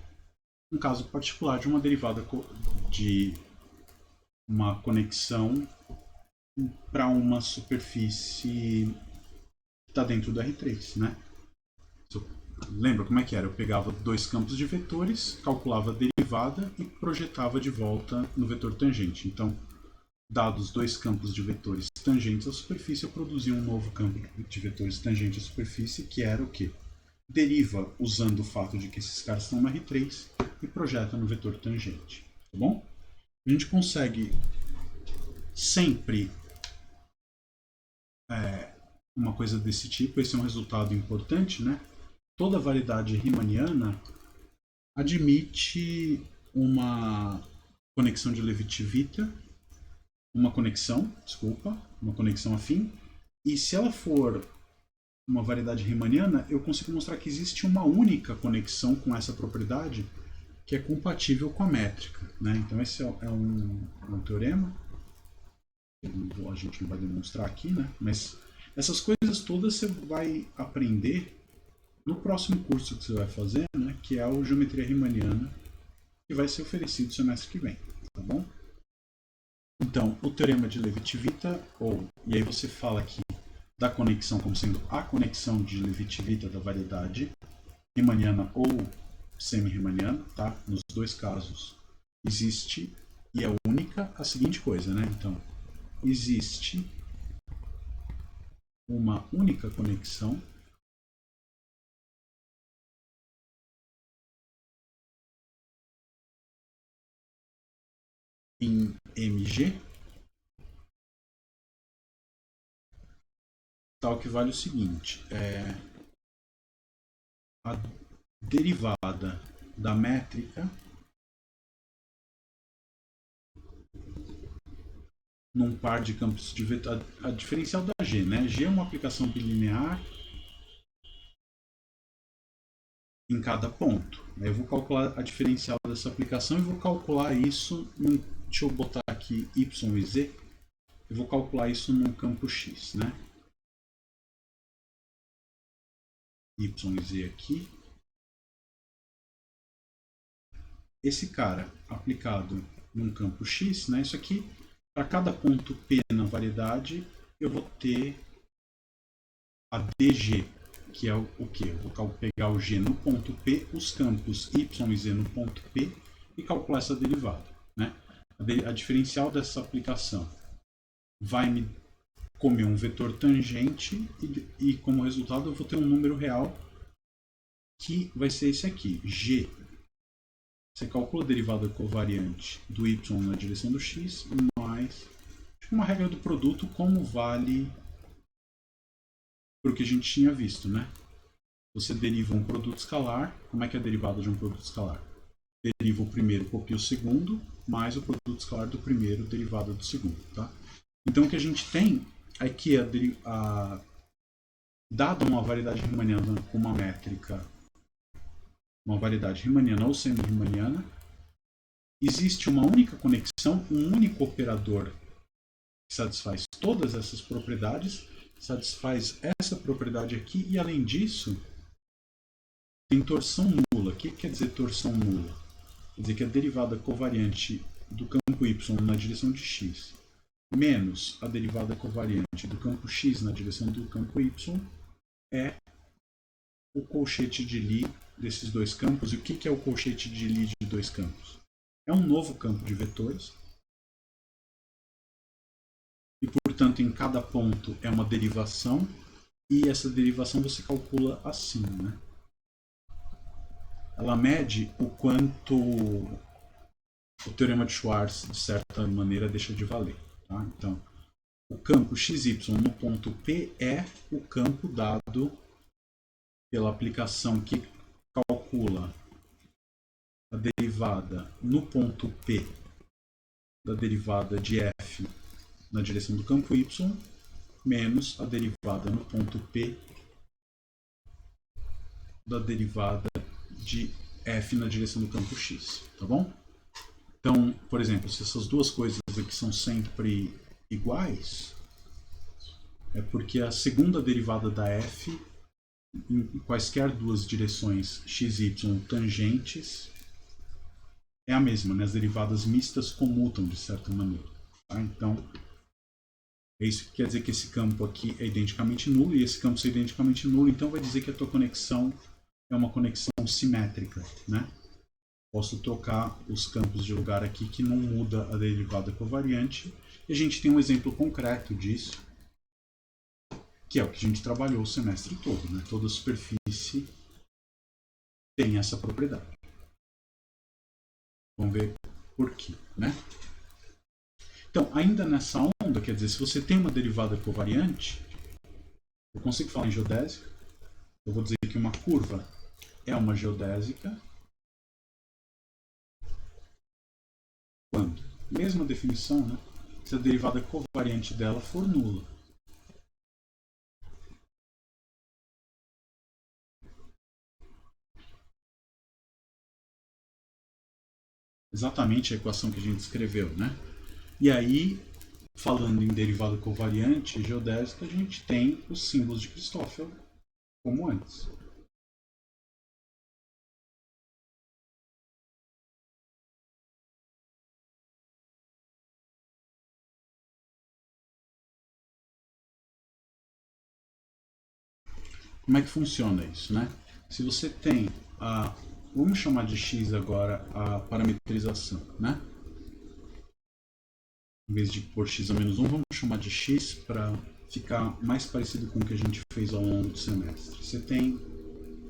um caso particular de uma derivada de uma conexão para uma superfície que está dentro do R3, né? Lembra como é que era? Eu pegava dois campos de vetores, calculava a derivada e projetava de volta no vetor tangente. Então, dados dois campos de vetores tangentes à superfície, eu produzia um novo campo de vetores tangente à superfície, que era o quê? Deriva usando o fato de que esses caras estão no R3 e projeta no vetor tangente. Tá bom? A gente consegue sempre uma coisa desse tipo. Esse é um resultado importante, né? Toda variedade riemanniana admite uma conexão de Levi-Civita, uma conexão afim, e se ela for uma variedade riemanniana, eu consigo mostrar que existe uma única conexão com essa propriedade que é compatível com a métrica, né? Então esse é um teorema, a gente não vai demonstrar aqui, né? Mas essas coisas todas você vai aprender no próximo curso que você vai fazer, né? Que é o Geometria Riemanniana, que vai ser oferecido semestre que vem, tá bom? Então, o teorema de Levi-Civita, e aí você fala aqui da conexão como sendo a conexão de Levi-Civita da variedade riemanniana ou semi-riemanniana, tá? Nos dois casos existe, e é única, a seguinte coisa, né? Então, existe uma única conexão em MG, tal que vale o seguinte, a derivada da métrica num par de campos de vetor, a diferencial da G, né? G é uma aplicação bilinear em cada ponto. Eu vou calcular a diferencial dessa aplicação e vou calcular isso, deixa eu botar aqui y e z, eu vou calcular isso num campo x, né? Y e z aqui. Esse cara aplicado num campo x, né? Isso aqui, para cada ponto P na variedade, eu vou ter a DG, que é o que? Eu vou pegar o G no ponto P, os campos Y e Z no ponto P e calcular essa derivada, né? A diferencial dessa aplicação vai me comer um vetor tangente e como resultado eu vou ter um número real que vai ser esse aqui, G. Você calcula a derivada covariante do y na direção do x mais uma regra do produto como vale para o que a gente tinha visto, né? Você deriva um produto escalar. Como é que é a derivada de um produto escalar? Deriva o primeiro, copia o segundo, mais o produto escalar do primeiro, derivada do segundo, tá? Então o que a gente tem é que dada uma variedade riemanniana com uma métrica, uma variedade riemanniana ou semi-riemanniana, existe uma única conexão, um único operador que satisfaz todas essas propriedades, satisfaz essa propriedade aqui e, além disso, tem torção nula. O que quer dizer torção nula? Quer dizer que a derivada covariante do campo y na direção de x menos a derivada covariante do campo x na direção do campo y é o colchete de Lie desses dois campos. E o que é o colchete de Lie de dois campos? É um novo campo de vetores. E, portanto, em cada ponto é uma derivação. E essa derivação você calcula assim, né? Ela mede o quanto o teorema de Schwarz, de certa maneira, deixa de valer. Tá? Então, o campo xy no ponto P é o campo dado pela aplicação que calcula a derivada no ponto P da derivada de f na direção do campo y menos a derivada no ponto P da derivada de f na direção do campo x, tá bom? Então, por exemplo, se essas duas coisas aqui são sempre iguais, é porque a segunda derivada da f em quaisquer duas direções x e y tangentes é a mesma, né? As derivadas mistas comutam de certa maneira, tá? Então, é isso que quer dizer que esse campo aqui é identicamente nulo e esse campo é identicamente nulo, então vai dizer que a tua conexão é uma conexão simétrica, né? Posso trocar os campos de lugar aqui que não muda a derivada covariante. E a gente tem um exemplo concreto disso, que é o que a gente trabalhou o semestre todo, né? Toda superfície tem essa propriedade. Vamos ver por quê, né? Então, ainda nessa onda, quer dizer, se você tem uma derivada covariante, eu consigo falar em geodésica. Eu vou dizer que uma curva é uma geodésica quando, mesma definição, né? Se a derivada covariante dela for nula. Exatamente a equação que a gente escreveu, né? E aí, falando em derivada covariante geodésica, a gente tem os símbolos de Christoffel como antes. Como é que funciona isso, né? Se você tem a... Vamos chamar de x agora a parametrização, né? Em vez de pôr x a menos 1, vamos chamar de x para ficar mais parecido com o que a gente fez ao longo do semestre. Você tem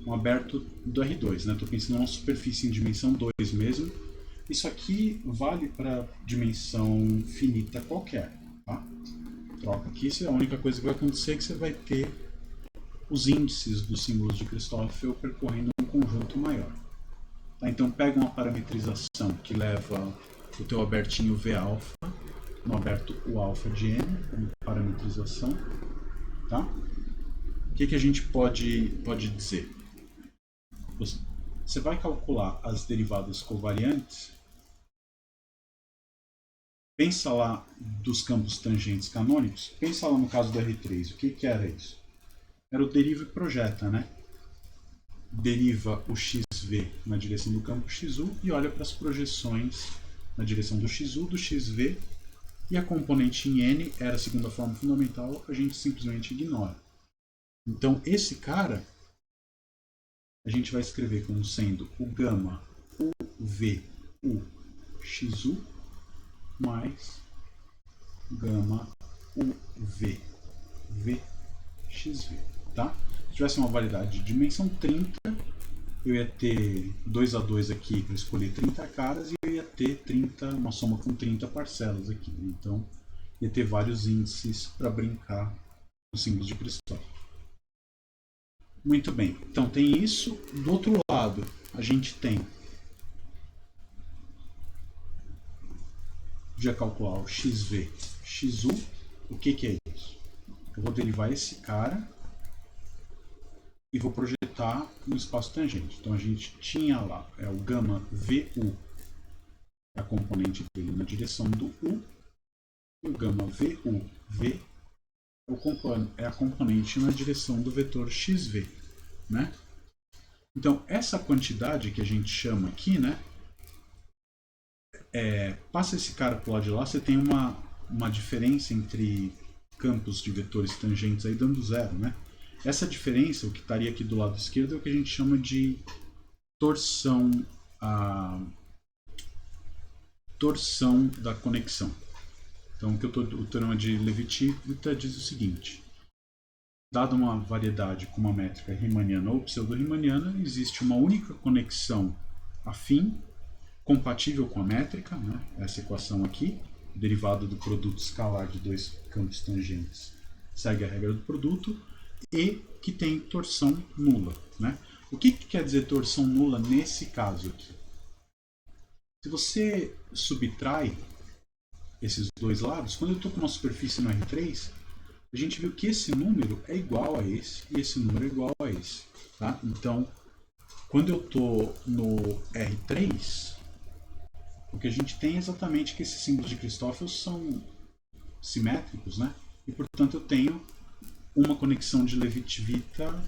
um aberto do R2, né? Estou pensando em uma superfície em dimensão 2 mesmo. Isso aqui vale para dimensão finita qualquer, tá? Troca aqui, isso é a única coisa que vai acontecer, que você vai ter os índices dos símbolos de Christoffel percorrendo um conjunto maior. Tá? Então pega uma parametrização que leva o teu abertinho V alfa, no aberto o alfa de n, como parametrização. Tá? O que a gente pode dizer? Você vai calcular as derivadas covariantes. Pensa lá dos campos tangentes canônicos. Pensa lá no caso do R3. O que era isso? Era o deriva e projeta, né? Deriva o xv na direção do campo xu e olha para as projeções na direção do xu, do xv, e a componente em n era a segunda forma fundamental, a gente simplesmente ignora. Então, esse cara a gente vai escrever como sendo o gama uv u xu mais gama uv v xv. Tá? Se tivesse uma variedade de dimensão 30, eu ia ter 2 a 2 aqui para escolher 30 caras e eu ia ter uma soma com 30 parcelas aqui. Então, ia ter vários índices para brincar com símbolos de Christoffel. Muito bem, então tem isso. Do outro lado, a gente tem já calcular o xv, xu. O que é isso? Eu vou derivar esse cara e vou projetar no espaço tangente. Então a gente tinha lá o gama VU, a componente dele na direção do U, e o gama VU, V, é a componente na direção do vetor XV, né? Então essa quantidade que a gente chama aqui, né? Passa esse cara para o lado de lá, você tem uma diferença entre campos de vetores tangentes aí dando zero, né? Essa diferença, o que estaria aqui do lado esquerdo, é o que a gente chama de torção da conexão. Então, o teorema de Levi-Civita diz o seguinte: dada uma variedade com uma métrica riemanniana ou pseudo-riemanniana, existe uma única conexão afim, compatível com a métrica, né? Essa equação aqui, derivada do produto escalar de dois campos tangentes, segue a regra do produto, e que tem torção nula, né? O que quer dizer torção nula nesse caso aqui? Se você subtrai esses dois lados, quando eu estou com uma superfície no R3, a gente viu que esse número é igual a esse e esse número é igual a esse. Tá? Então, quando eu estou no R3, o que a gente tem é exatamente que esses símbolos de Christoffel são simétricos, né? E, portanto, eu tenho uma conexão de Levi-Civita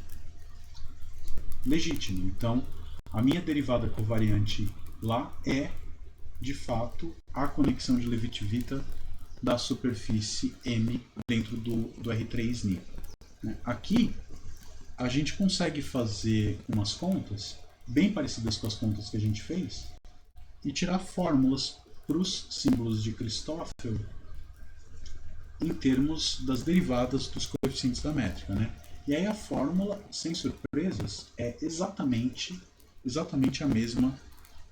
legítima. Então, a minha derivada covariante lá é, de fato, a conexão de Levi-Civita da superfície M dentro do R3-Ni. Aqui, a gente consegue fazer umas contas bem parecidas com as contas que a gente fez e tirar fórmulas para os símbolos de Christoffel em termos das derivadas dos coeficientes da métrica, né? E aí a fórmula, sem surpresas, é exatamente a mesma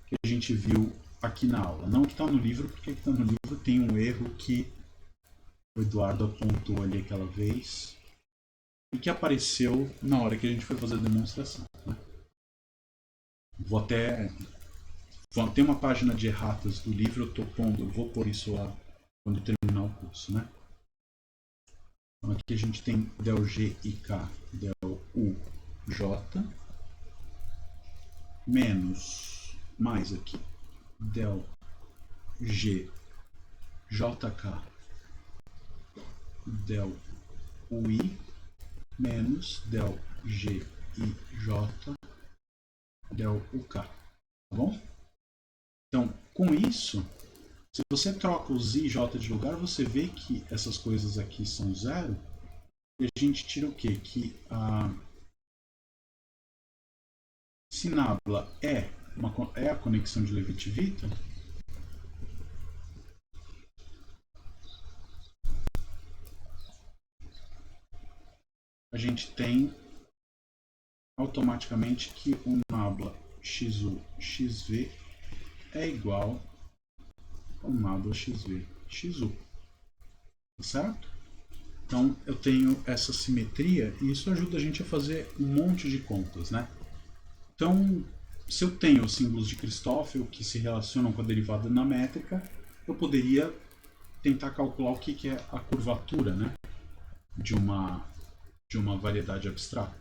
que a gente viu aqui na aula. Não que está no livro, porque aqui está no livro tem um erro que o Eduardo apontou ali aquela vez e que apareceu na hora que a gente foi fazer a demonstração, né? Tem uma página de erratas do livro, eu vou pôr isso lá quando terminar o curso, né? Então aqui a gente tem del G e K, del U, J, menos, mais aqui, del G, JK, del UI, menos del G e J, del UK, tá bom? Então, com isso, se você troca os I e J de lugar, você vê que essas coisas aqui são zero. E a gente tira o quê? Que a sinabla é a conexão de Levi-Civita. A gente tem automaticamente que o nabla XU XV é igual ao nabla XV XU. Tá certo? Então eu tenho essa simetria e isso ajuda a gente a fazer um monte de contas, né? Então, se eu tenho os símbolos de Christoffel que se relacionam com a derivada na métrica, eu poderia tentar calcular o que é a curvatura, né, de uma variedade abstrata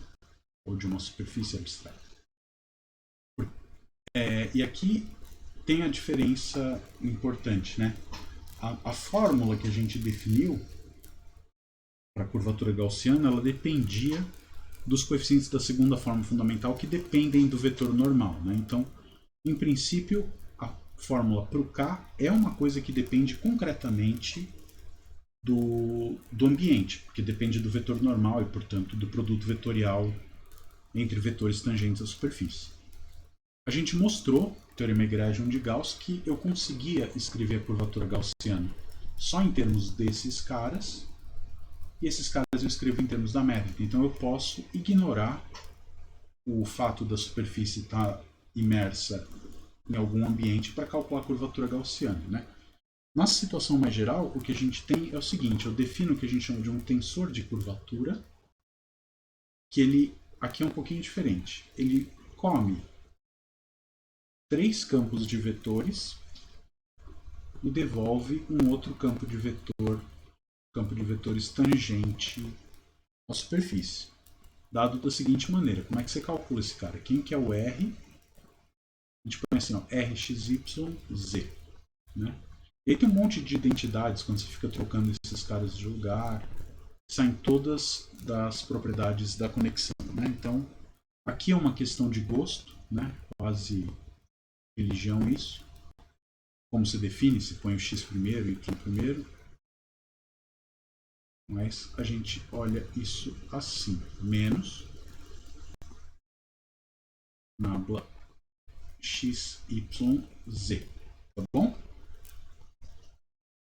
ou de uma superfície abstrata. E aqui tem a diferença importante, né? A fórmula que a gente definiu para a curvatura gaussiana, ela dependia dos coeficientes da segunda forma fundamental que dependem do vetor normal, né? Então, em princípio, a fórmula para o K é uma coisa que depende concretamente do ambiente, porque depende do vetor normal e, portanto, do produto vetorial entre vetores tangentes à superfície. A gente mostrou, teorema egregium de Gauss, que eu conseguia escrever a curvatura gaussiana só em termos desses caras, e esses caras eu escrevo em termos da métrica. Então eu posso ignorar o fato da superfície estar imersa em algum ambiente para calcular a curvatura gaussiana, né? Na situação mais geral, o que a gente tem é o seguinte: eu defino o que a gente chama de um tensor de curvatura, que ele aqui é um pouquinho diferente. Ele come 3 campos de vetores e devolve um outro campo de vetores tangente à superfície. Dado da seguinte maneira: como é que você calcula esse cara? Quem que é o R? A gente põe assim, ó, RXYZ, né? E aí tem um monte de identidades quando você fica trocando esses caras de lugar, saem todas das propriedades da conexão, né? Então, aqui é uma questão de gosto, né? Quase religião isso. Como se define, se põe o X primeiro e o Y primeiro. Mas a gente olha isso assim, menos nabla XYZ, tá bom?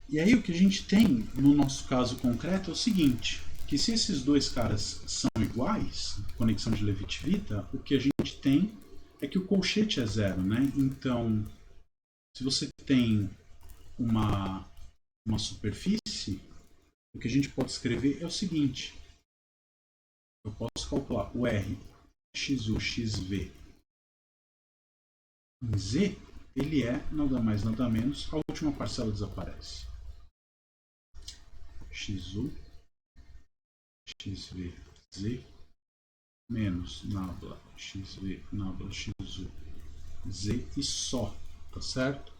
E aí o que a gente tem no nosso caso concreto é o seguinte, que se esses dois caras são iguais, conexão de Levi-Civita, o que a gente tem é que o colchete é zero, né? Então, se você tem uma superfície, o que a gente pode escrever é o seguinte: eu posso calcular o R XU XV em Z, ele é nada mais nada menos, a última parcela desaparece. XU, XVZ, menos nabla XV, nabla XU, Z e só, tá certo?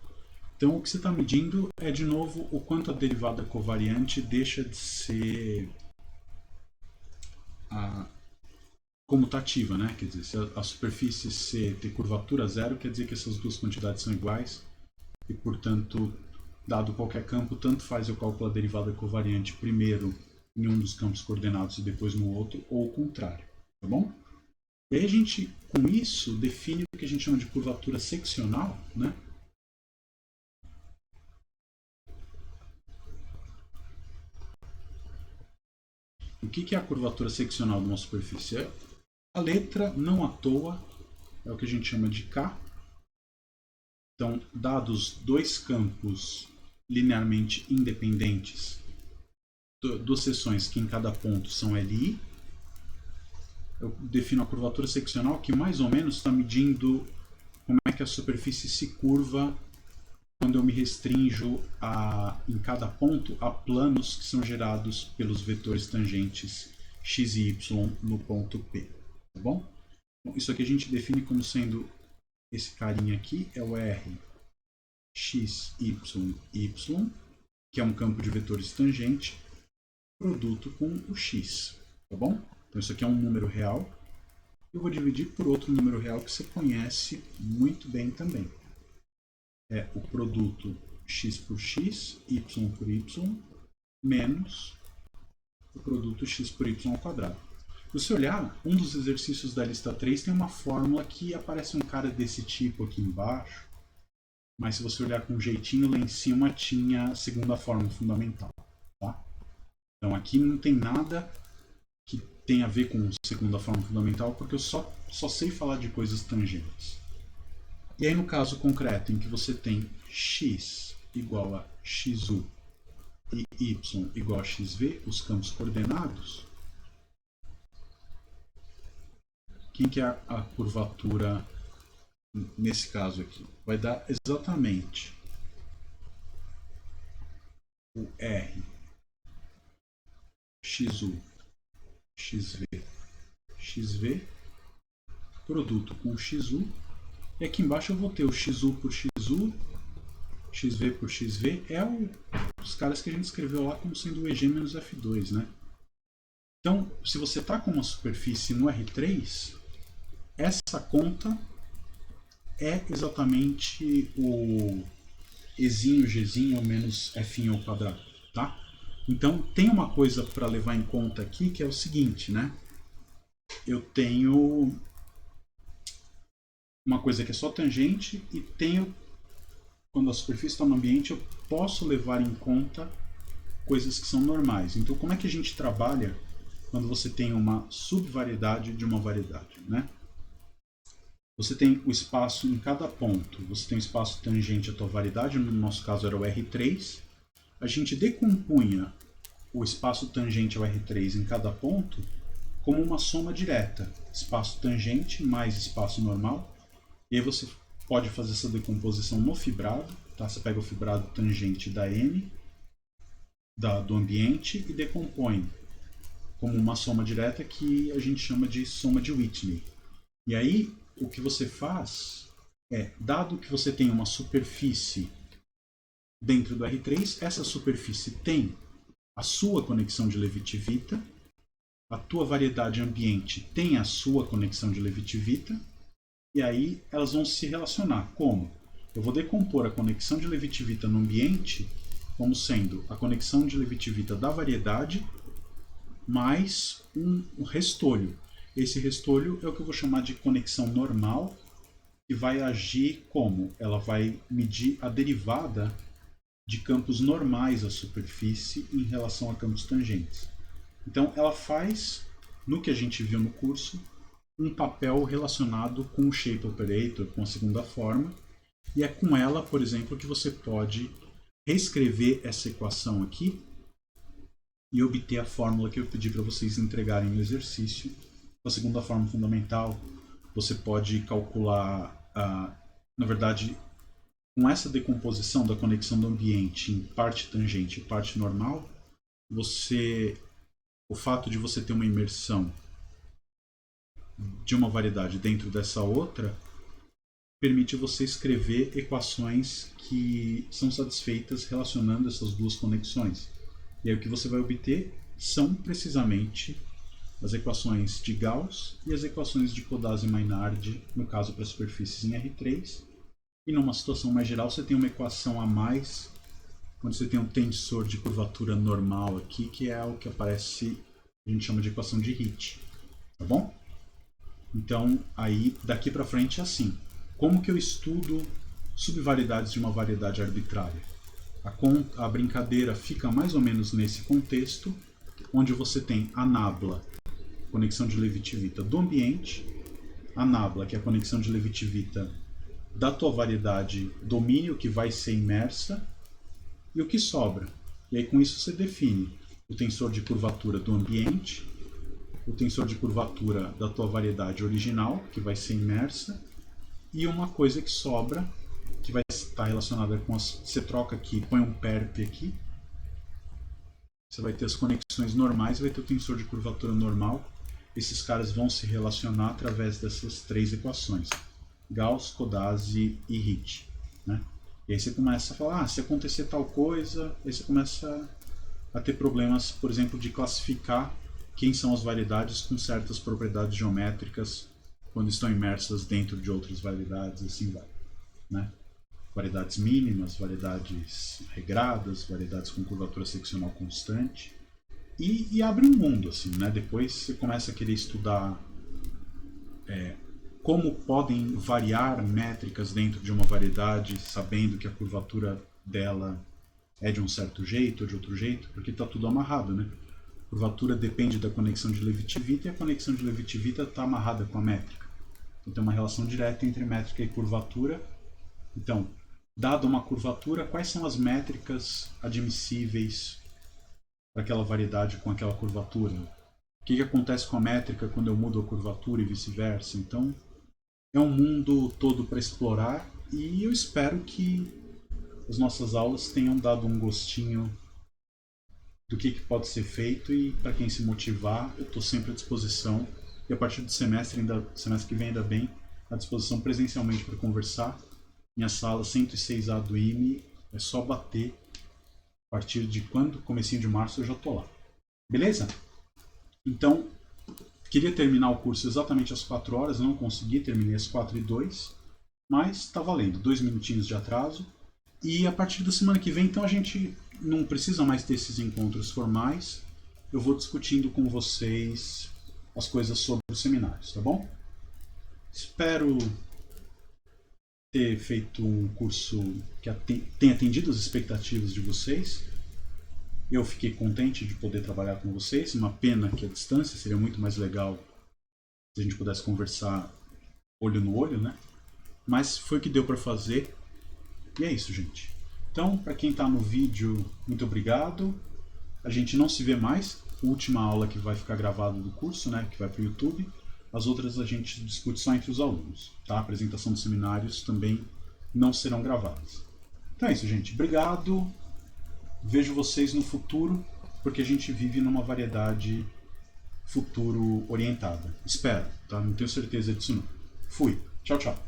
Então o que você está medindo é, de novo, o quanto a derivada covariante deixa de ser comutativa, né? Quer dizer, se a superfície C ter curvatura zero, quer dizer que essas duas quantidades são iguais e, portanto, dado qualquer campo, tanto faz eu calcular a derivada covariante primeiro em um dos campos coordenados e depois no outro, ou o contrário, tá bom? E aí a gente, com isso, define o que a gente chama de curvatura seccional, né? O que é a curvatura seccional de uma superfície? A letra, não à toa, é o que a gente chama de K. Então, dados dois campos linearmente independentes, duas seções que em cada ponto são LI, eu defino a curvatura seccional que mais ou menos está medindo como é que a superfície se curva quando eu me restrinjo em cada ponto a planos que são gerados pelos vetores tangentes x e y no ponto P. Tá bom? Bom, isso aqui a gente define como sendo esse carinha aqui, é o R x, y, y, que é um campo de vetores tangente, produto com o x. Tá bom? Então isso aqui é um número real. Eu vou dividir por outro número real que você conhece muito bem também. É o produto x por x, y por y, menos o produto x por y ao quadrado. Se você olhar, um dos exercícios da lista 3 tem uma fórmula que aparece um cara desse tipo aqui embaixo, mas se você olhar com um jeitinho, lá em cima tinha a segunda fórmula fundamental. Tá? Então aqui não tem nada que tenha a ver com a segunda fórmula fundamental, porque eu só sei falar de coisas tangentes. E aí no caso concreto, em que você tem x igual a xu e y igual a xv, os campos coordenados, quem que é a curvatura nesse caso aqui? Vai dar exatamente o R, xu, xv, xv, produto com xu, e aqui embaixo eu vou ter o xu por xu, xv por xv, é os caras que a gente escreveu lá como sendo o EG menos F2, né? Então, se você está com uma superfície no R3, essa conta é exatamente o Ezinho, Gzinho menos F ao quadrado, tá? Então, tem uma coisa para levar em conta aqui que é o seguinte, né? Eu tenho uma coisa que é só tangente e tenho, quando a superfície está no ambiente, eu posso levar em conta coisas que são normais. Então, como é que a gente trabalha quando você tem uma subvariedade de uma variedade, né? Você tem o espaço em cada ponto, você tem o espaço tangente à tua variedade, no nosso caso era o R3. A gente decompunha o espaço tangente ao R3 em cada ponto como uma soma direta, espaço tangente mais espaço normal. E aí você pode fazer essa decomposição no fibrado, tá? Você pega o fibrado tangente da N, do ambiente, e decompõe como uma soma direta que a gente chama de soma de Whitney. E aí, o que você faz é, dado que você tem uma superfície dentro do R3, essa superfície tem a sua conexão de Levi-Civita, a tua variedade ambiente tem a sua conexão de Levi-Civita, e aí elas vão se relacionar. Como? Eu vou decompor a conexão de Levi-Civita no ambiente como sendo a conexão de Levi-Civita da variedade mais um restolho. Esse restolho é o que eu vou chamar de conexão normal, e vai agir como? Ela vai medir a derivada de campos normais à superfície em relação a campos tangentes. Então ela faz, no que a gente viu no curso, um papel relacionado com o shape operator, com a segunda forma, e é com ela, por exemplo, que você pode reescrever essa equação aqui e obter a fórmula que eu pedi para vocês entregarem no exercício. A segunda forma fundamental, você pode calcular, na verdade, com essa decomposição da conexão do ambiente em parte tangente e parte normal, o fato de você ter uma imersão de uma variedade dentro dessa outra permite você escrever equações que são satisfeitas relacionando essas duas conexões. E aí o que você vai obter são precisamente as equações de Gauss e as equações de Codazzi e Maynard, no caso para superfícies em R3. E numa situação mais geral você tem uma equação a mais, onde você tem um tensor de curvatura normal aqui, que é o que aparece, a gente chama de equação de Hit. Tá bom? Então, aí, daqui para frente é assim. Como que eu estudo subvariedades de uma variedade arbitrária? A brincadeira fica mais ou menos nesse contexto, onde você tem a nabla, conexão de Levi-Civita do ambiente, a nabla, que é a conexão de Levi-Civita da tua variedade domínio, que vai ser imersa, e o que sobra. E aí com isso você define o tensor de curvatura do ambiente, o tensor de curvatura da tua variedade original, que vai ser imersa, e uma coisa que sobra, que vai estar relacionada com você troca aqui, põe um perp aqui, você vai ter as conexões normais, vai ter o tensor de curvatura normal. Esses caras vão se relacionar através dessas três equações, Gauss, Codazzi e Hit, né? E aí você começa a falar, se acontecer tal coisa, aí você começa a ter problemas, por exemplo, de classificar quem são as variedades com certas propriedades geométricas quando estão imersas dentro de outras variedades, assim vai, né? Variedades mínimas, variedades regradas, variedades com curvatura seccional constante, e abre um mundo, assim, né? Depois você começa a querer estudar como podem variar métricas dentro de uma variedade, sabendo que a curvatura dela é de um certo jeito ou de outro jeito, porque está tudo amarrado, né? A curvatura depende da conexão de Levi-Civita e a conexão de Levi-Civita está amarrada com a métrica. Então tem uma relação direta entre métrica e curvatura. Então, dada uma curvatura, quais são as métricas admissíveis para aquela variedade com aquela curvatura? O que acontece com a métrica quando eu mudo a curvatura e vice-versa? Então, é um mundo todo para explorar e eu espero que as nossas aulas tenham dado um gostinho do que pode ser feito, e para quem se motivar, eu estou sempre à disposição. E a partir do semestre que vem ainda bem, à disposição presencialmente para conversar. Minha sala 106A do IME, é só bater. A partir de quando? Comecinho de março eu já estou lá. Beleza? Então, queria terminar o curso exatamente às 4 horas, não consegui, terminei às 4h02, mas está valendo, 2 minutinhos de atraso. E a partir da semana que vem, então, a gente não precisa mais ter esses encontros formais. Eu vou discutindo com vocês as coisas sobre os seminários, tá bom? Espero ter feito um curso que tenha atendido as expectativas de vocês. Eu fiquei contente de poder trabalhar com vocês. Uma pena que a distância seria muito mais legal se a gente pudesse conversar olho no olho, né? Mas foi o que deu para fazer. E é isso, gente. Então, para quem está no vídeo, muito obrigado. A gente não se vê mais. A última aula que vai ficar gravada do curso, né? Que vai para o YouTube. As outras a gente discute só entre os alunos, tá? A apresentação dos seminários também não serão gravadas. Então é isso, gente. Obrigado. Vejo vocês no futuro, porque a gente vive numa variedade futuro orientada. Espero, tá? Não tenho certeza disso não. Fui. Tchau, tchau.